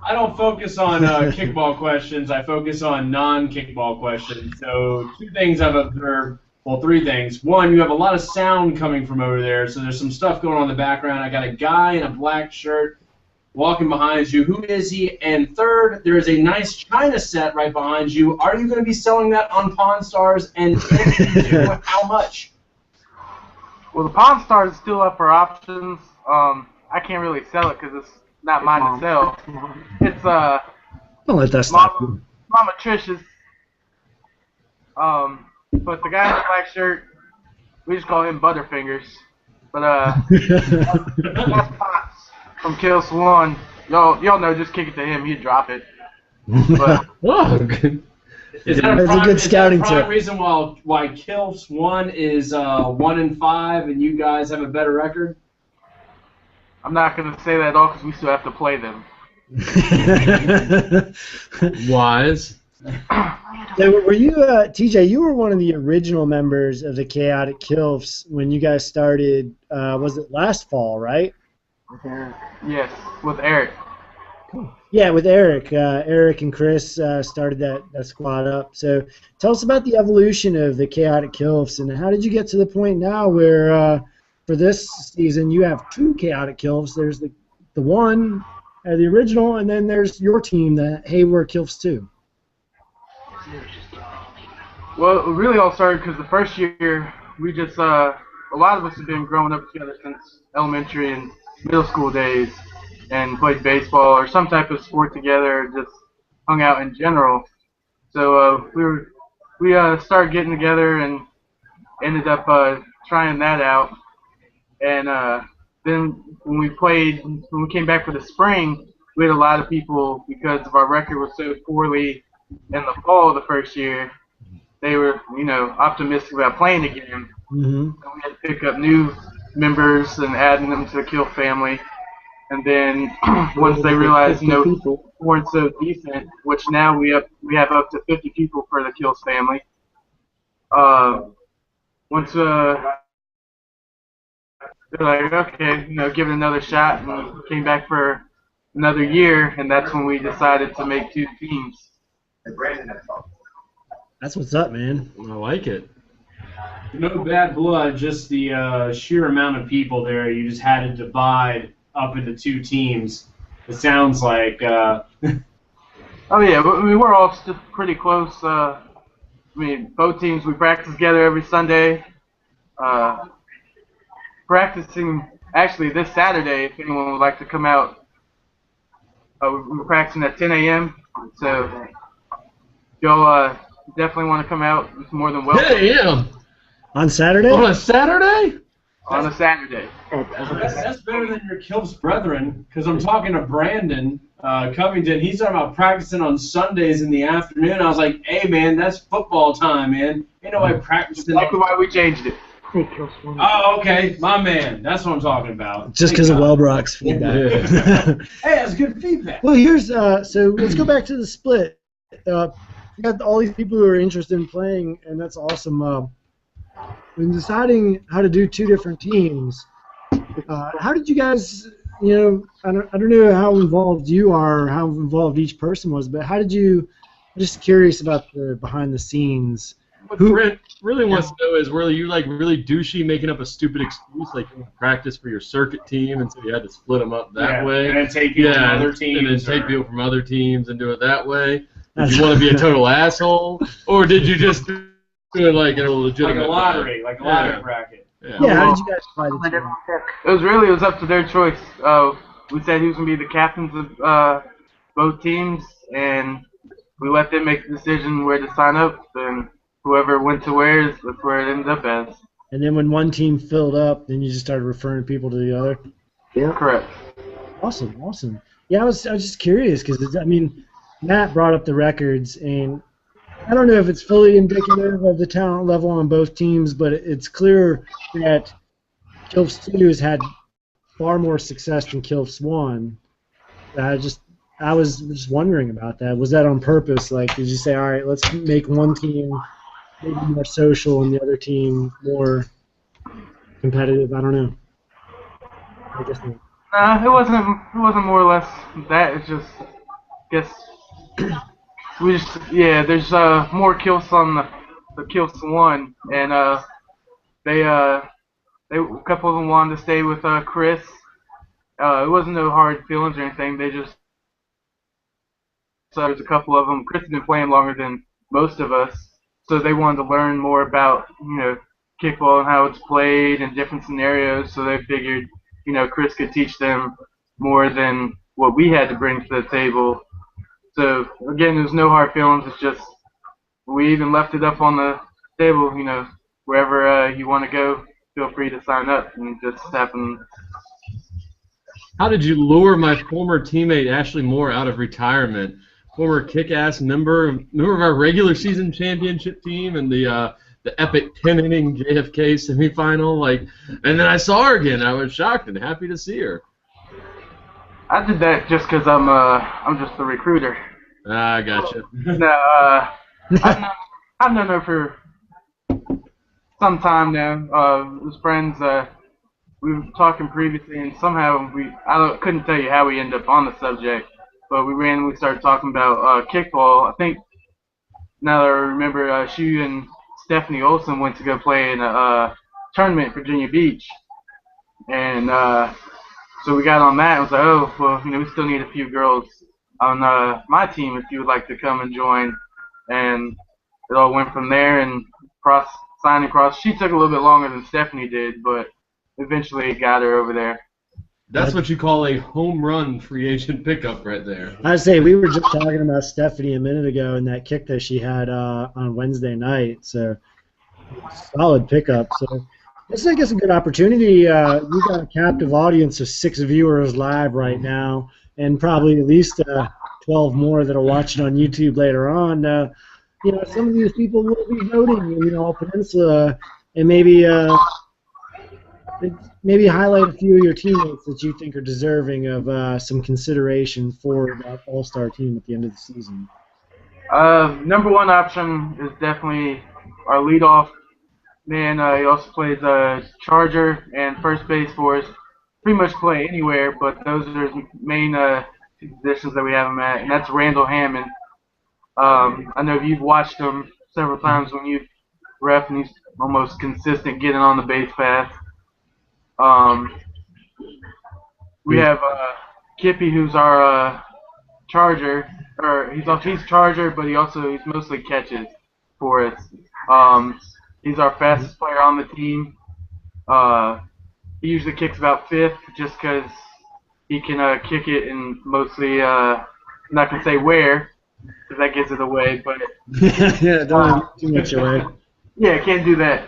I don't focus on kickball questions. I focus on non-kickball questions. So 2 things I've observed. Well, 3 things. 1, you have a lot of sound coming from over there, so there's some stuff going on in the background. I got a guy in a black shirt walking behind you. Who is he? And 3rd, there is a nice China set right behind you. Are you going to be selling that on Pawn Stars? And if you do, how much? Well, the Pawn Stars is still up for options. I can't really sell it because it's not mine to sell. It's Don't let that stop you. Mama Trish's. But the guy in the black shirt, we just call him Butterfingers. But that's Pops from Kill Swan. Y'all know, just kick it to him, he'd drop it. But Oh, good. Is That's a good scouting is that a prime tip. reason why Kill Swan is 1-5 and you guys have a better record? I'm not gonna say that at all because we still have to play them. Wise. So were you, TJ, you were one of the original members of the Chaotic Kilfs when you guys started, was it last fall, right? Yes, with Eric. Yeah, with Eric. Eric and Chris started that squad up. So tell us about the evolution of the Chaotic Kilfs and how did you get to the point now where for this season you have 2 Chaotic Kilfs. There's the one, the original, and then there's your team, the Hayward Kilfs 2. Well, it really all started because the first year we just a lot of us have been growing up together since elementary and middle school days, and played baseball or some type of sport together, or just hung out in general. So we started getting together and ended up trying that out. And then when we came back for the spring, we had a lot of people because of our record was so poorly in the fall of the first year. They were, optimistic about playing again. Mm-hmm. So we had to pick up new members and adding them to the Kill family. And then once they realized, we weren't so decent, which now we have up to 50 people for the Kills family. Once they're like, okay, give it another shot, and we came back for another year, and that's when we decided to make 2 teams. That's what's up, man. I like it. No bad blood, just the sheer amount of people there. You just had to divide up into 2 teams. It sounds like. Oh yeah, but we're all still pretty close. Both teams, we practice together every Sunday. Practicing actually this Saturday, if anyone would like to come out. We're practicing at 10 a.m. So if y'all definitely want to come out, it's more than welcome. 10 a.m. On Saturday? On a Saturday? On a Saturday. That's better than your Kills brethren, because I'm talking to Brandon Covington. He's talking about practicing on Sundays in the afternoon. I was like, hey, man, that's football time, man. Ain't nobody practicing. That's why we changed it. Oh, okay. My man. That's what I'm talking about. Just because of Wellbrock's feedback. Hey, that's good feedback. Well, here's so let's go back to the split. You got all these people who are interested in playing, and that's awesome. When deciding how to do 2 different teams, how did you guys? I don't know how involved you are, or how involved each person was, but how did you? I'm just curious about the behind the scenes. What Brent really wants to know is, were you like really douchey, making up a stupid excuse like you practice for your circuit team, and so you had to split them up that way? And then take people from other teams. And then take people from other teams and do it that way. Did you want to be a total asshole, or did you just do it like in a legitimate lottery bracket? Yeah, how did you guys play the team? It was up to their choice. We said who's gonna be the captains of both teams, and we let them make the decision where to sign up, and whoever went to where, that's where it ended up as. And then when one team filled up, then you just started referring people to the other? Yeah. Correct. Awesome. Yeah, I was just curious because, Matt brought up the records, and I don't know if it's fully indicative of the talent level on both teams, but it's clear that Kilfs 2 has had far more success than Kilfs 1. I was just wondering about that. Was that on purpose? Like, did you say, all right, let's make one team maybe more social and the other team more competitive? I don't know. I guess not. It wasn't more or less that. It's just, there's more kills on the Kills 1, and a couple of them wanted to stay with Chris. It wasn't no hard feelings or anything. They just there's a couple of them. Chris has been playing longer than most of us, so they wanted to learn more about kickball and how it's played in different scenarios. So they figured Chris could teach them more than what we had to bring to the table. So again, there's no hard feelings. It's just we even left it up on the table. Wherever you want to go, feel free to sign up, and it just happened. How did you lure my former teammate Ashley Moore out of retirement? Former kick-ass member of our regular season championship team and the epic 10-inning JFK semifinal. And then I saw her again. I was shocked and happy to see her. I did that just because I'm just a recruiter. I gotcha. No, I've known her for some time now. As friends, we were talking previously, and somehow couldn't tell you how we ended up on the subject, but we randomly started talking about kickball. I think now that I remember, she and Stephanie Olson went to go play in a tournament at Virginia Beach, and so we got on that and was like, oh, well, we still need a few girls on my team if you would like to come and join. And it all went from there. And signing Cross, she took a little bit longer than Stephanie did, but eventually got her over there. That's what you call a home run free agent pickup right there. I'd say we were just talking about Stephanie a minute ago and that kick that she had on Wednesday night. So solid pickup. So this is, I guess, a good opportunity. You got a captive audience of 6 viewers live right now, and probably at least 12 more that are watching on YouTube later on. Some of these people will be voting in All Peninsula, and maybe highlight a few of your teammates that you think are deserving of some consideration for that all-star team at the end of the season. Number one option is definitely our leadoff man. He also plays Charger and first base for us. Pretty much play anywhere, but those are his main two positions that we have him at, and that's Randall Hammond. I know you've watched him several times when you ref, and he's almost consistent getting on the base path. We have Kippy, who's our Charger, or he's Charger, but he's mostly catches for us. He's our fastest player on the team. He usually kicks about 5th, just because he can kick it and mostly I'm not gonna say where, because that gives it away, but yeah, don't give too much away. Yeah, can't do that.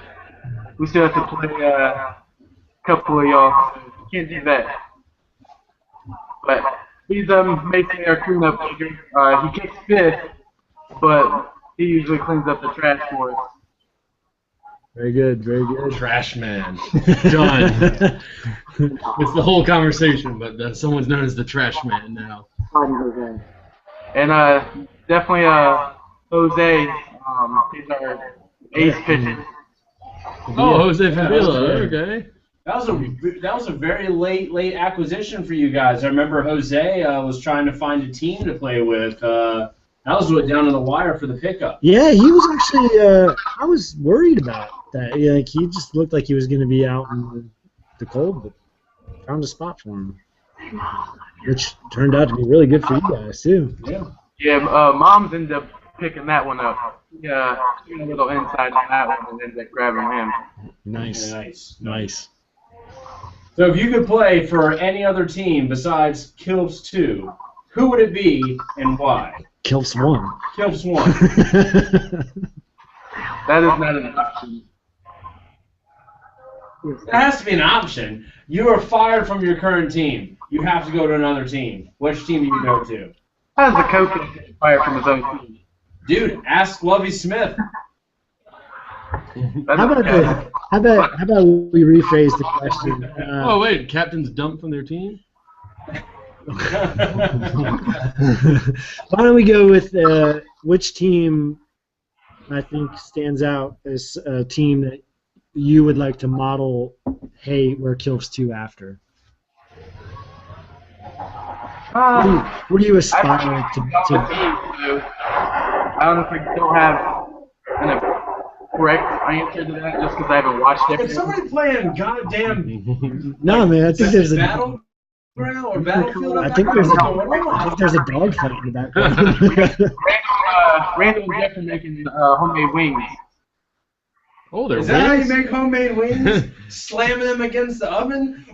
We still have to play a couple of y'all. So can't do that. But he's basically our cleanup leader. He kicks 5th, but he usually cleans up the trash for us. Very good, very good. Trash man. Done. It's the whole conversation, but someone's known as the trash man now. And definitely Jose. He's our ace pitcher. Oh, Jose Fabula. Okay. That was a very late acquisition for you guys. I remember Jose was trying to find a team to play with. That was down to the wire for the pickup. Yeah, he was actually. I was worried about that. Yeah, he just looked like he was going to be out in the cold, but found a spot for him, which turned out to be really good for you guys too. Yeah. Yeah. Moms ended up picking that one up. Yeah, a little inside on that one, and ended up grabbing him. Nice. Yeah, Nice. So if you could play for any other team besides Kilps 2, who would it be and why? Kilps 1. Kilps 1. That is not an option. That has to be an option. You are fired from your current team. You have to go to another team. Which team do you go to? How does the coach get fired from his own team? Dude, ask Lovie Smith. How about we rephrase the question? Oh wait, captains dumped from their team? Why don't we go with which team I think stands out as a team that you would like to model, hey, we're Kilps 2 after? What do you aspire to? I don't know if I still have an correct answer to that, just because I haven't watched it. Is somebody playing goddamn No, man, I think there's a Battleground or Battlefield? I think there's a dogfight in the background. Randall and Jeff are making homemade wings. Oh, they're Is that how you wings? make homemade wings? Slamming them against the oven?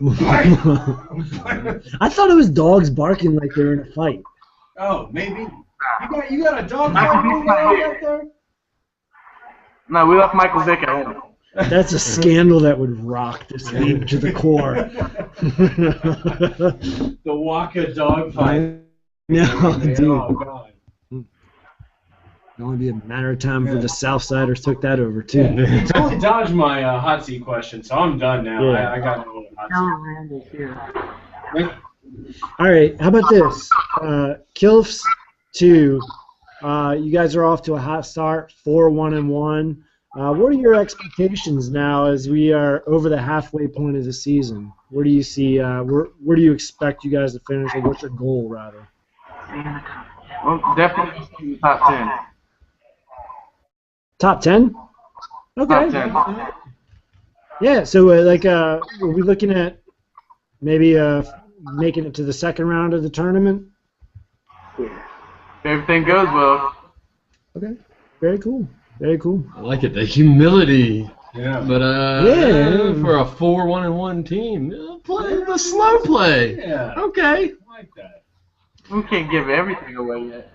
I thought it was dogs barking like they were in a fight. Oh, maybe. You got a dog fight movie out there? No, we left Michael Vick at home. That's a scandal that would rock this league to the core. The Waka dog fight. No, dude. Oh, God. It'd only be a matter of time before the Southsiders took that over, too. You totally dodged my hot seat question, so I'm done now. Yeah. I got no hot seat. All right, how about this? Kilps 2, you guys are off to a hot start, 4-1-1. What are your expectations now as we are over the halfway point of the season? Where do you see? Where do you expect you guys to finish, or what's your goal, rather? Well, definitely in the top 10. Top 10? Okay. Top 10. Yeah. So, are we looking at maybe making it to the second round of the tournament? If everything goes well. Okay. Very cool. Very cool. I like it. The humility. Yeah. But Yeah. for a 4-1-1 team, play the slow play. Yeah. Okay. I like that. We can't give everything away yet.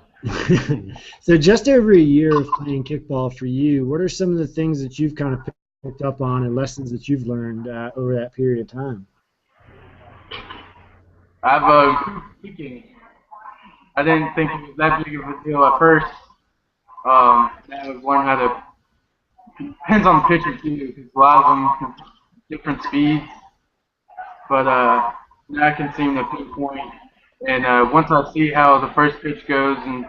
So just over a year of playing kickball for you, what are some of the things that you've kind of picked up on and lessons that you've learned over that period of time? I've kicking. I didn't think it was that big of a deal at first. Now I've learned how to. Depends on the pitcher too, because a lot of them can different speeds. But now I can seem to pinpoint. And once I see how the first pitch goes and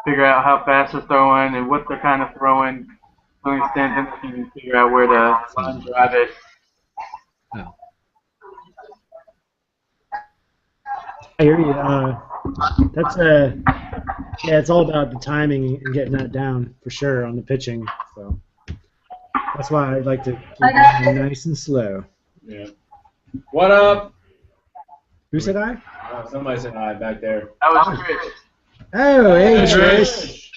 figure out how fast they're throwing and what they're kind of throwing, to an extent, then I can figure out where to line drive it. I hear you. That's yeah, it's all about the timing and getting that down for sure on the pitching. So that's why I like to keep it nice and slow. Yeah. What up? Who said I? Somebody said hi back there. That was Trish. Oh, hey, Hey, Trish.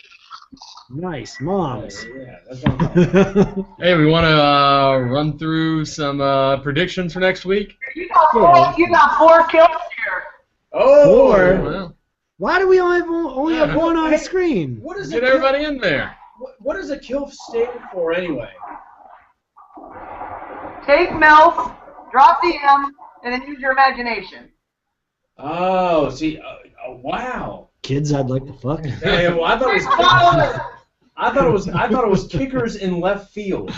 Nice, moms. Yeah, that's what I'm talking about. Hey, we want to run through some predictions for next week. You got 4 kills here. Oh! Four. Well, Why do we only have one on the screen? What is get a everybody in there. What does a KILF stand for anyway? Take MILF, drop the M, and then use your imagination. Oh, see, wow. Kids I'd like to fuck. Yeah, well, I thought it was kickers in left field.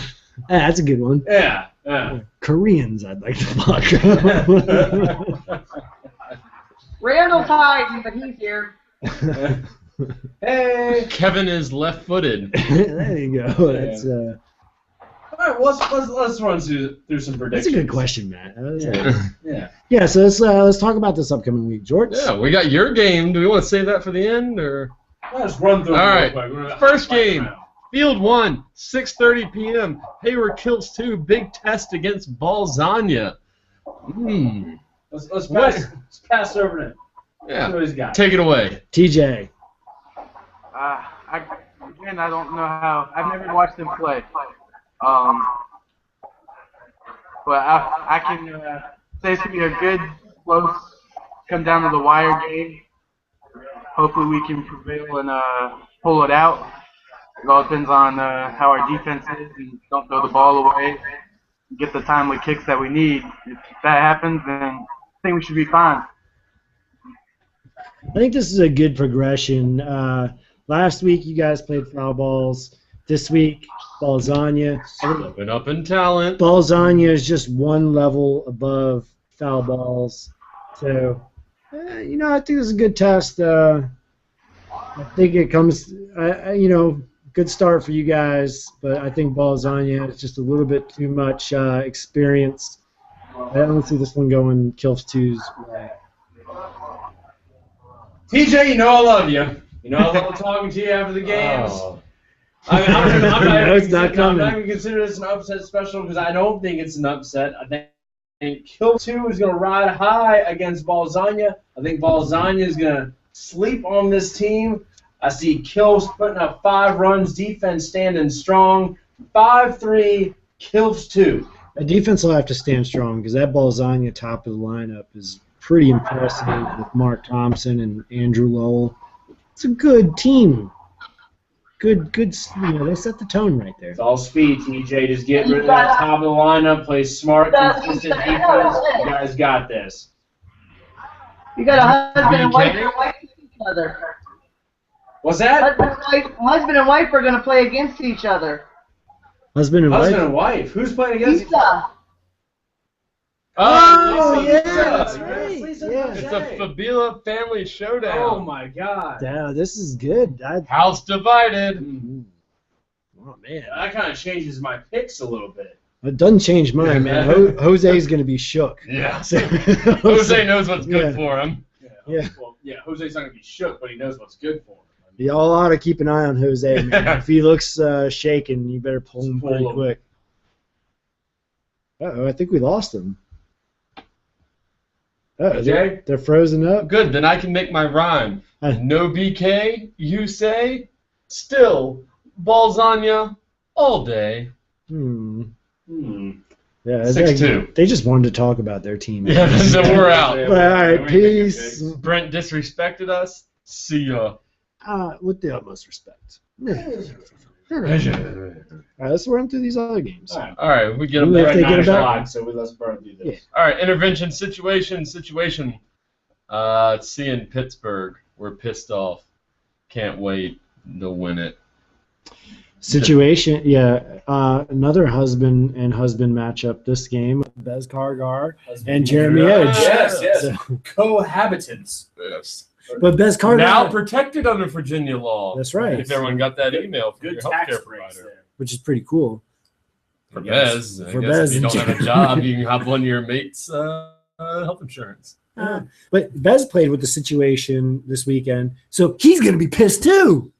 That's a good one. Yeah. Yeah. Koreans I'd like to fuck. Randall's hiding, but he's here. Hey. Kevin is left-footed. There you go. That's All right, let's run through some predictions. that's a good question, Matt. Yeah. Yeah, so let's talk about this upcoming week, George. Yeah, we got your game. Do we want to save that for the end, or? Let's run through. All them right. real quick. First game. Field 1, 6:30 p.m. Hayward KILFs 2, big test against Balzania. Let's pass over to him. Yeah. What he's got. Take it away. TJ. I don't know how. I've never watched them play. But I can say it's going to be a good, close, come down to the wire game. Hopefully we can prevail and pull it out. It all depends on how our defense is and don't throw the ball away. Get the timely kicks that we need. If that happens, then I think we should be fine. I think this is a good progression. Last week you guys played foul balls. This week, Balzania. Stepping up in talent. Balzania is just one level above foul balls. So, I think this is a good test. I think it comes, good start for you guys, but I think Balzania is just a little bit too much experience. I don't see this one going KILFs 2's way. TJ, you know I love you. You know I love talking to you after the games. Oh. I'm not coming. going to consider this an upset special because I don't think it's an upset. I think KILF 2 is going to ride high against Balzania. I think Balzania is going to sleep on this team. I see KILFs putting up 5 runs, defense standing strong. 5-3, KILFs 2. The defense will have to stand strong because that Balzania top of the lineup is pretty impressive with Mark Thompson and Andrew Lowell. It's a good team. Good. They set the tone right there. It's all speed, TJ. Just get rid of that top of the lineup, play smart, consistent defense. You guys got this. You got a husband and wife against each other. What's that? Husband and wife are going to play against each other. Husband and Husband wife. and wife. Who's playing against each other? Lisa. Oh, Lisa. yeah, Lisa. that's right. Lisa. Yeah. It's a Fabila family showdown. Oh my God. Yeah, this is good. House divided. Oh man, That kind of changes my picks a little bit. it doesn't change mine, man. Jose's gonna be shook. Yeah. So- Jose knows what's good Yeah. for him. Yeah. Well, yeah. Jose's not gonna be shook, but he knows what's good for him. Y'all ought to keep an eye on Jose, man. If he looks shaken, you better pull him pretty quick. Uh-oh, I think we lost him. Okay. They're frozen up. Good, then I can make my rhyme. No BK, you say? Still, Balzania all day. Yeah, 6-2. They just wanted to talk about their team. Yeah, so we're out. All right, peace. Brent disrespected us. See ya. With the utmost respect. All right, let's run through these other games. All right. All right, we get them If back. they get it back. O'clock, so let's burn through this. All right, intervention situation. See in Pittsburgh. We're pissed off. Can't wait to win it. Situation, another husband and husband matchup this game. Bez Kargar and Jeremy Edge. Yes. So, Cohabitants. Yes. but Bez Kargar, Now protected under Virginia law. That's right. If everyone got that email from Good your tax healthcare breaks provider. there. which is pretty cool. For Yes. Bez, I For guess Bez if you and don't have a Jeremy. job, you can hop on your mate's health insurance. But Bez played with the situation this weekend, so he's going to be pissed too.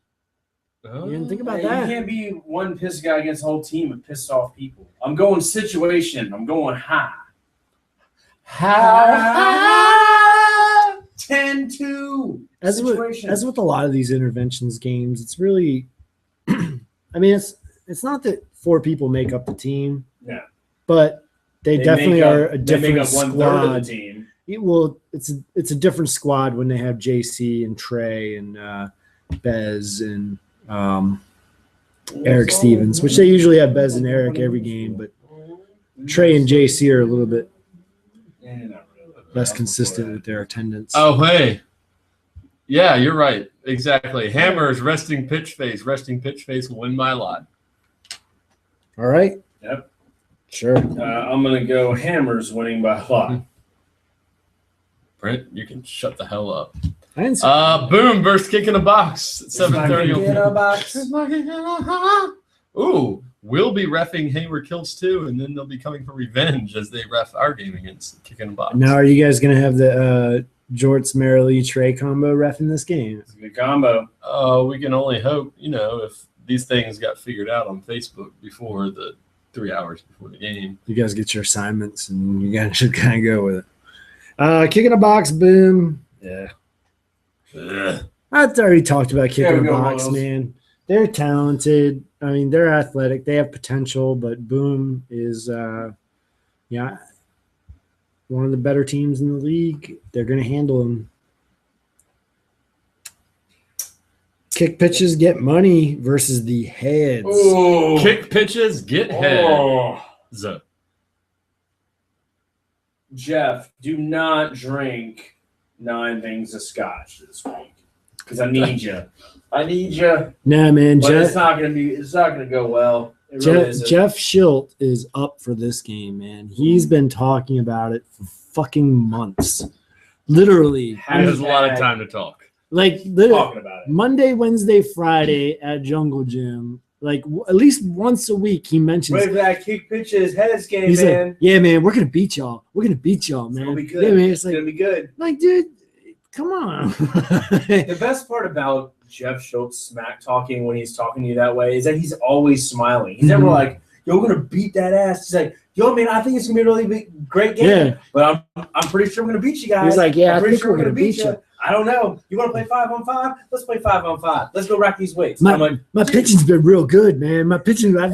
You didn't think about You that. can't be one pissed guy against the whole team of pissed off people. I'm going situation. I'm going high. High. 10-2. As with a lot of these interventions games, it's really, I mean, it's not that 4 people make up the team, Yeah. but they definitely make are up- a they make different up 1/3 squad. of the team. It's a different squad when they have JC and Trey and Bez and Eric Stevens, which they usually have Bez and Eric every game, but Trey and JC are a little bit less consistent with their attendance. Oh, hey. Yeah, you're right. Exactly. Hammers, resting pitch face. Resting pitch face will win my lot. All right. Yep. Sure. I'm going to go Hammers winning by a lot. Brent, you can shut the hell up. I didn't say Boom versus Kick in a Box. At 7:30. In a box. Ooh, we'll be reffing Hayward Kills too, and then they'll be coming for revenge as they ref our game against Kick in a Box. Now, are you guys going to have the Jorts, Merrilee, Trey combo ref in this game? It's a good combo. We can only hope, if these things got figured out on Facebook before the 3 hours before the game. You guys get your assignments, and you guys should kind of go with it. Kick in a Box, Boom. Yeah. Ugh. I've already talked about Kick in we a go, Box, Royals. man. They're talented. I mean, they're athletic. They have potential, but Boom is, one of the better teams in the league. They're going to handle them. Kick pitches get money versus the heads. Oh. Kick pitches, get Oh. heads. Jeff, do not drink 9 things of scotch this week because I need you. I need you. Nah, man. But it's not gonna go well. It really isn't. Jeff Schilt is up for this game, man. He's been talking about it for fucking months. Literally. There's a lot of time to talk. Like talking about it. Monday, Wednesday, Friday at Jungle Gym. Like at least once a week he mentions Wait for that kick pitches heads game, he's man. like, yeah, man, we're gonna beat y'all. We're gonna beat y'all, It's man. gonna be good. Yeah, man. It's gonna be good. like, dude, come on. The best part about Jeff Schultz smack talking when he's talking to you that way is that he's always smiling. He's never Mhm. like, "Yo, we're gonna beat that ass." He's like, "Yo, man, I think it's gonna be a really great game." Yeah. But I'm pretty sure we're gonna beat you guys. He's like, yeah, I'm I pretty think sure we're gonna beat you. I don't know. You want to play 5-on-5? Let's play 5-on-5. Let's go rack these weights. My, I'm like, my pitching's been real good, man. My pitching, and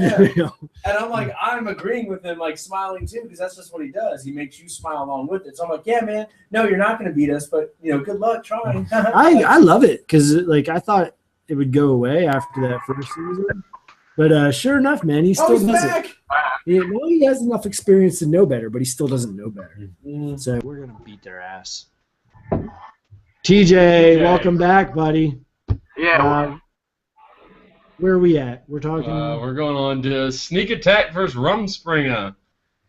I'm like, I'm agreeing with him, like smiling too, because that's just what he does. He makes you smile along with it. So I'm like, yeah, man, no, you're not going to beat us, but good luck trying. I love it because like I thought it would go away after that first season, but sure enough, man, he still he's does it. back. Well, he has enough experience to know better, but he still doesn't know better. Mm. So we're gonna beat their ass. TJ, welcome back, buddy. Yeah. Where are we at? We're talking. We're going on to Sneak Attack versus Rumspringa.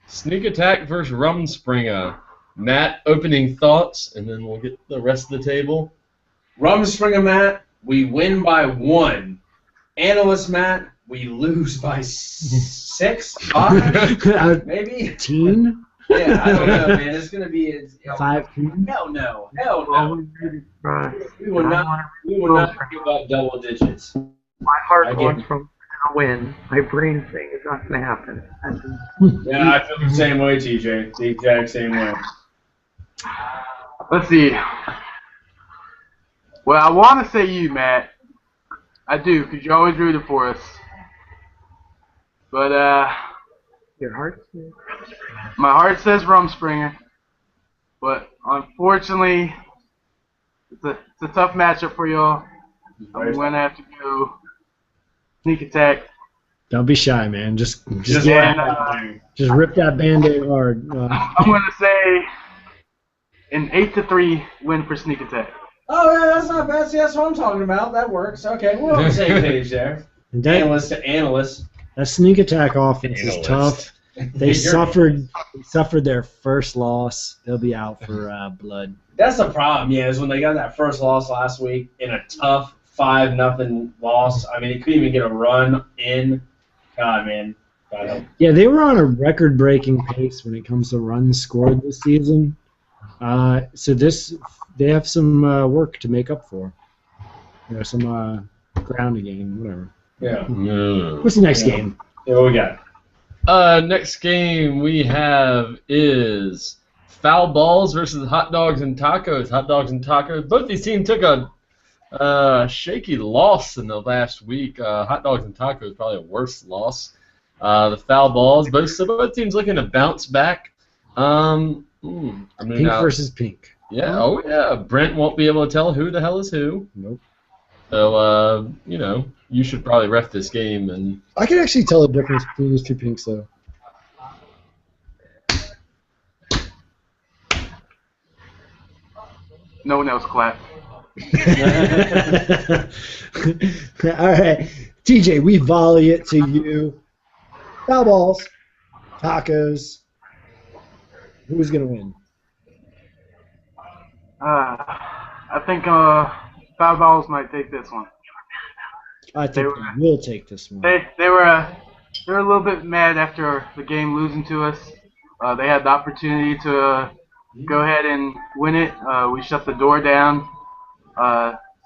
Sneak Attack versus Rumspringa. Matt, opening thoughts, and then we'll get the rest of the table. Rumspringa Matt, we win by 1. Analyst Matt, we lose by 6, 5, maybe. Teen? Yeah, I don't know, man. It's gonna be 5 team? Hell no. We will not give up double digits. My heart I wants get- from to win. My brain saying it's not going to happen. Yeah, I feel the same way, TJ. The exact same way. Let's see. Well, I want to say you, Matt. I do, because you always rooted for us. But Your heart? my heart says Rumspringer. But unfortunately, it's a tough matchup for y'all. I'm going to have to go sneak attack. Don't be shy, man. Just And, rip that Band-Aid hard. I'm going to say an 8-3 win for sneak attack. Oh, yeah, that's not bad. See, that's what I'm talking about. That works. Okay, we're on the same page there. Analyst to analyst. That sneak attack offense is tough. They suffered their first loss. They'll be out for blood. That's the problem, is when they got that first loss last week in a tough 5-0 loss. I mean, they couldn't even get a run in. God, man. God help. Yeah, they were on a record-breaking pace when it comes to runs scored this season. So they have some work to make up for. Some ground to gain, whatever. Yeah. What's the next game? Yeah, what we got? Next game we have is Foul Balls versus Hot Dogs and Tacos. Hot Dogs and Tacos. Both these teams took a shaky loss in the last week. Hot Dogs and Tacos probably a worse loss. The Foul Balls. Both teams looking to bounce back. Pink versus pink. Yeah. Oh yeah. Brent won't be able to tell who the hell is who. Nope. So you should probably ref this game and. I can actually tell the difference between these two pinks, though. No one else clapped. All right, TJ, we volley it to you. Foul balls, tacos. Who's gonna win? I think Foul Balls might take this one. I think we will take this one. They were a little bit mad after the game losing to us. They had the opportunity to go ahead and win it. We shut the door down.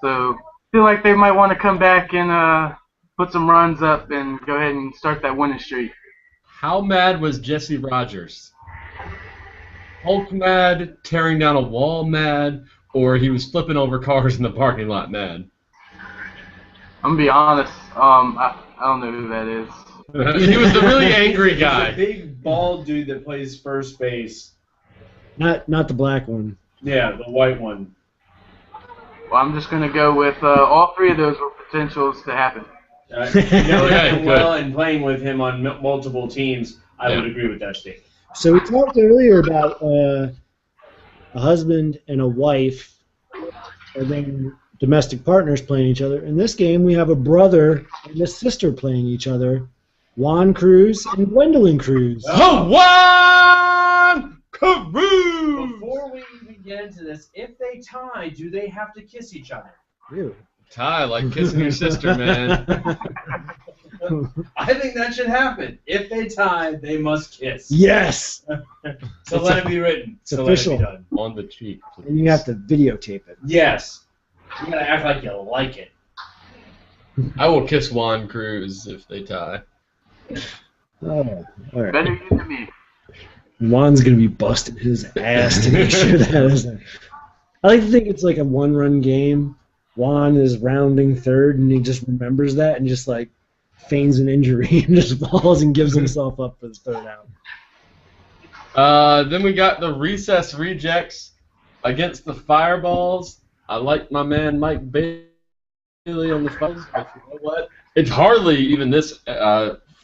So feel like they might want to come back and put some runs up and go ahead and start that winning streak. How mad was Jesse Rogers? Hulk mad, tearing down a wall mad, or he was flipping over cars in the parking lot mad? I'm gonna be honest. I don't know who that is. He was the really angry guy. He's a big bald dude that plays first base. Not the black one. Yeah, the white one. Well, I'm just gonna go with all three of those were potentials to happen. Him well and playing with him on multiple teams, I would agree with that statement. So we talked earlier about a husband and a wife, and then domestic partners playing each other. In this game, we have a brother and a sister playing each other, Juan Cruz and Gwendolyn Cruz. Oh, Juan Cruz! Before we even get into this, if they tie, do they have to kiss each other? Really? Tie like kissing your sister, man. I think that should happen. If they tie, they must kiss. Yes! So let it be written. It's official. Let it be done. On the cheek. Please. And you have to videotape it. Yes. You gotta act like you like it. I will kiss Juan Cruz if they tie. Oh, all right. Better you than me. Juan's going to be busting his ass to make sure that isn't. I like to think it's like a one-run game. Juan is rounding third, and he just remembers that and just, like, feigns an injury and just falls and gives himself up for the third out. Then we got the Recess Rejects against the Fireballs. I like my man Mike Bailey on the Fireballs, but you know what? It's hardly even this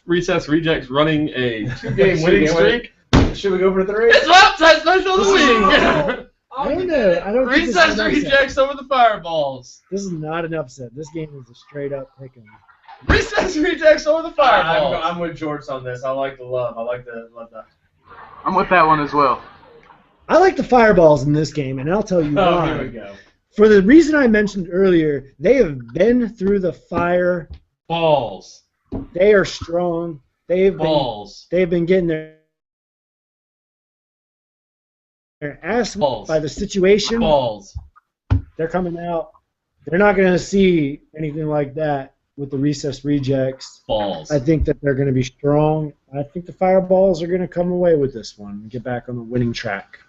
Recess Rejects running a two-game winning streak. Should we go for 3? It's upside special of the week! I don't know. I don't think this is Recess an upset. Rejects over the Fireballs. This is not an upset. This game is a straight-up pick-em. Recess Rejects over the Fireballs. I'm with George on this. I like the love. I like the love. I'm with that one as well. I like the Fireballs in this game, and I'll tell you Oh, why. here we go. For the reason I mentioned earlier, they have been through the fire. Balls. They are strong. They've been getting their ass Balls. by the situation. Balls. They're coming out. They're not going to see anything like that with the Recess Rejects. Balls. I think that they're going to be strong. I think the Fireballs are going to come away with this one and get back on the winning track.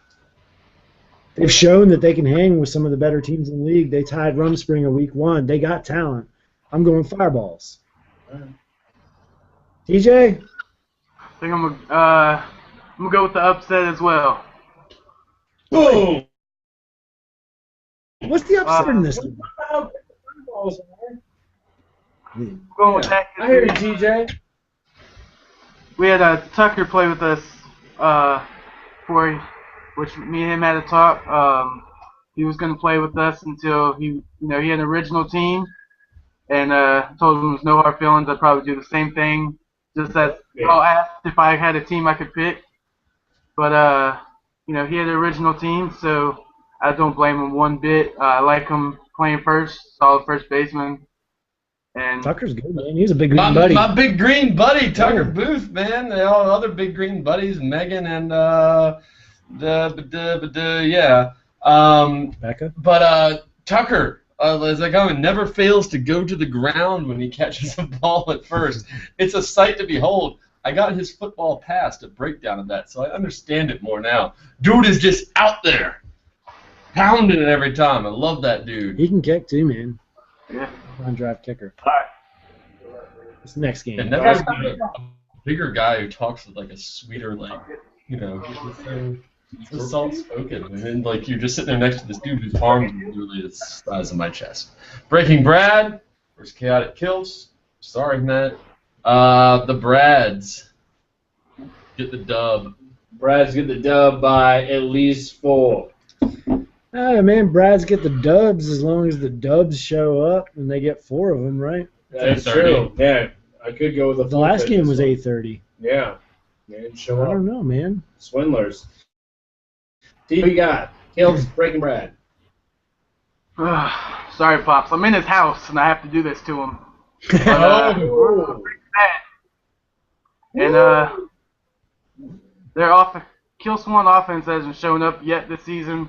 They've shown that they can hang with some of the better teams in the league. They tied Rumspringa week 1. They got talent. I'm going Fireballs. TJ? I think I'm gonna go with the upset as well. Boom. What's the upset in this? Going with that. I hear you, TJ. We had Tucker play with us which me and him had a talk. He was going to play with us until he had an original team, and told him there's no hard feelings. I'd probably do the same thing. Just that I'll ask if I had a team I could pick, but he had an original team, so I don't blame him one bit. I like him playing first, solid first baseman. And Tucker's good, man. He's a big green buddy. My big green buddy, Tucker Booth, man. All the other big green buddies, Megan and yeah. Becca? But Tucker, as I go, never fails to go to the ground when he catches a ball at first. It's a sight to behold. I got his football past a breakdown of that, so I understand it more now. Dude is just out there, pounding it every time. I love that dude. He can kick too, man. Yeah. On-drive kicker. All right. This next game. And never a bigger guy who talks with like a sweeter, like, he's so soft-spoken. And then, like, you're just sitting there next to this dude whose arms are literally the size of my chest. Breaking Brad versus Chaotic Kills. Sorry, Matt. The Brads get the dub. Brad's get the dub by at least 4. Oh, man, Brad's get the dubs as long as the dubs show up, and they get 4 of them, right? That's 8:30. true. Yeah, I could go with The last game was 8:30. Yeah. They didn't show I up. don't know, man. Swindlers. Who you got? Kills Breaking Brad. Sorry, Pops. I'm in his house, and I have to do this to him. Oh. And their Kill Swan offense hasn't shown up yet this season.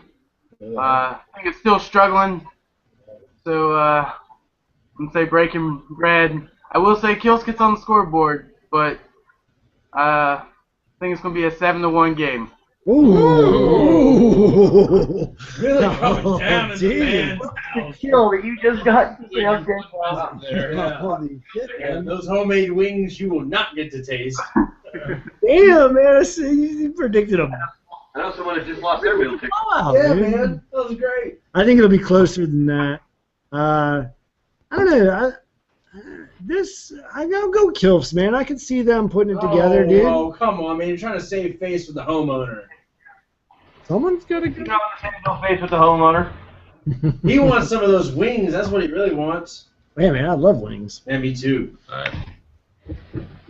I think it's still struggling. So I'm gonna say Breaking Brad. I will say Kills gets on the scoreboard, but I think it's gonna be a 7-1 game. Ooh. Really coming down in the dude. man's The house. kill that you just got. Out there, yeah. Holy shit, And man. those homemade wings you will not get to taste. Damn, man. You predicted a I know someone that just lost their meal ticket. blowout, That was great. I think it'll be closer than that. I don't know. I'll go Kilfs, man. I can see them putting it together, dude. Oh, come on, man. You're trying to save face with the homeowner. Someone's got to You go. know, no face with the homeowner. He wants some of those wings. That's what he really wants. Yeah, man, I love wings. And me too. All right.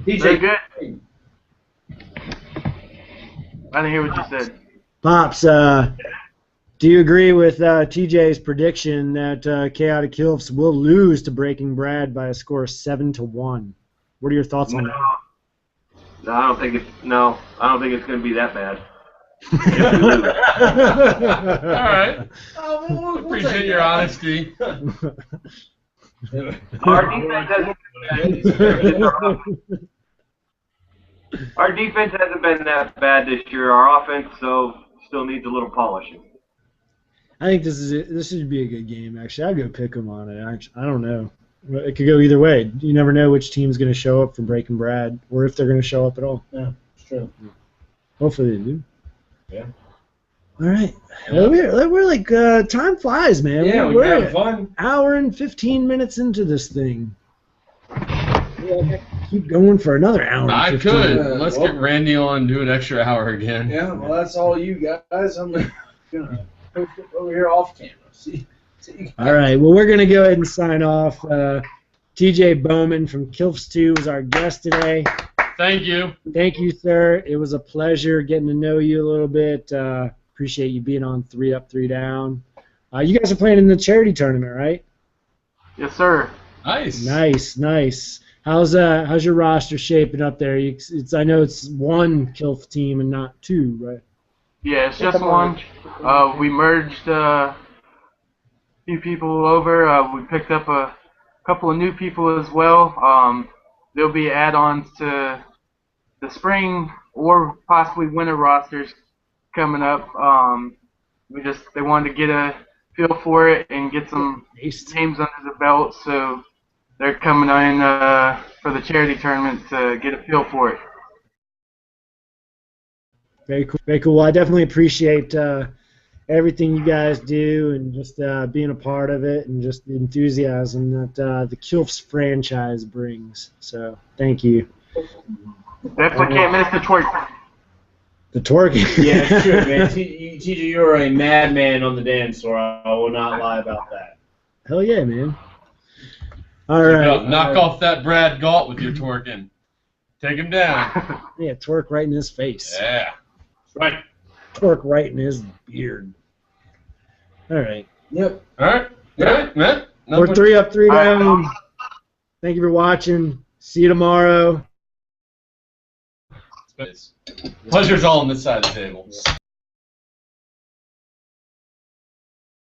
Very DJ, good. I didn't hear what you said. Pops, do you agree with TJ's prediction that Chaotic Kilfs will lose to Breaking Brad by a score of 7-1? What are your thoughts on that? No, I don't think it's going to be that bad. All right. we'll Appreciate take your that. honesty. Our defense hasn't been that bad this year. Our offense, still needs a little polishing. I think this should be a good game. Actually, I'd go pick 'em on it. I don't know. It could go either way. You never know which team's going to show up for Breaking Brad, or if they're going to show up at all. Yeah, it's true. Hopefully they do. Yeah. All right. Well, we're like time flies, man. Yeah, we're we're having an fun. hour and 15 minutes into this thing. Yeah, I could keep going for another hour. I and 15. could. Yeah, Let's well- get Randy on and do an extra hour again. Yeah, well, that's all you guys. I'm gonna post it over here off camera. See you All right. Well, we're going to go ahead and sign off. TJ Bowman from Kilfs 2 is our guest today. Thank you. Thank you, sir. It was a pleasure getting to know you a little bit. Appreciate you being on 3 Up, 3 Down. You guys are playing in the charity tournament, right? Yes, sir. Nice. Nice. How's your roster shaping up there? I know it's one Kilf team and not 2, right? Yeah, it's just one. We merged a few people over. We picked up a couple of new people as well. There'll be add-ons to the spring or possibly winter rosters coming up. They wanted to get a feel for it and get some Nice. games under the belt. So they're coming in for the charity tournament to get a feel for it. Very cool. Very cool. Well, I definitely appreciate everything you guys do and just being a part of it and just the enthusiasm that the Kilfs franchise brings. So thank you. Definitely can't miss the twerk. The twerking. Yeah, it's true, man. TJ, you are a madman on the dance floor. I will not lie about that. Hell yeah, man. All right. Knock off that Brad Galt with your twerking. Take him down. Yeah, twerk right in his face. Yeah. Right. Twerk right in his beard. All right. Yep. All right. All right, man. We're 3 up, 3 down. Thank you for watching. See you tomorrow. Pleasure's all on this side of the table.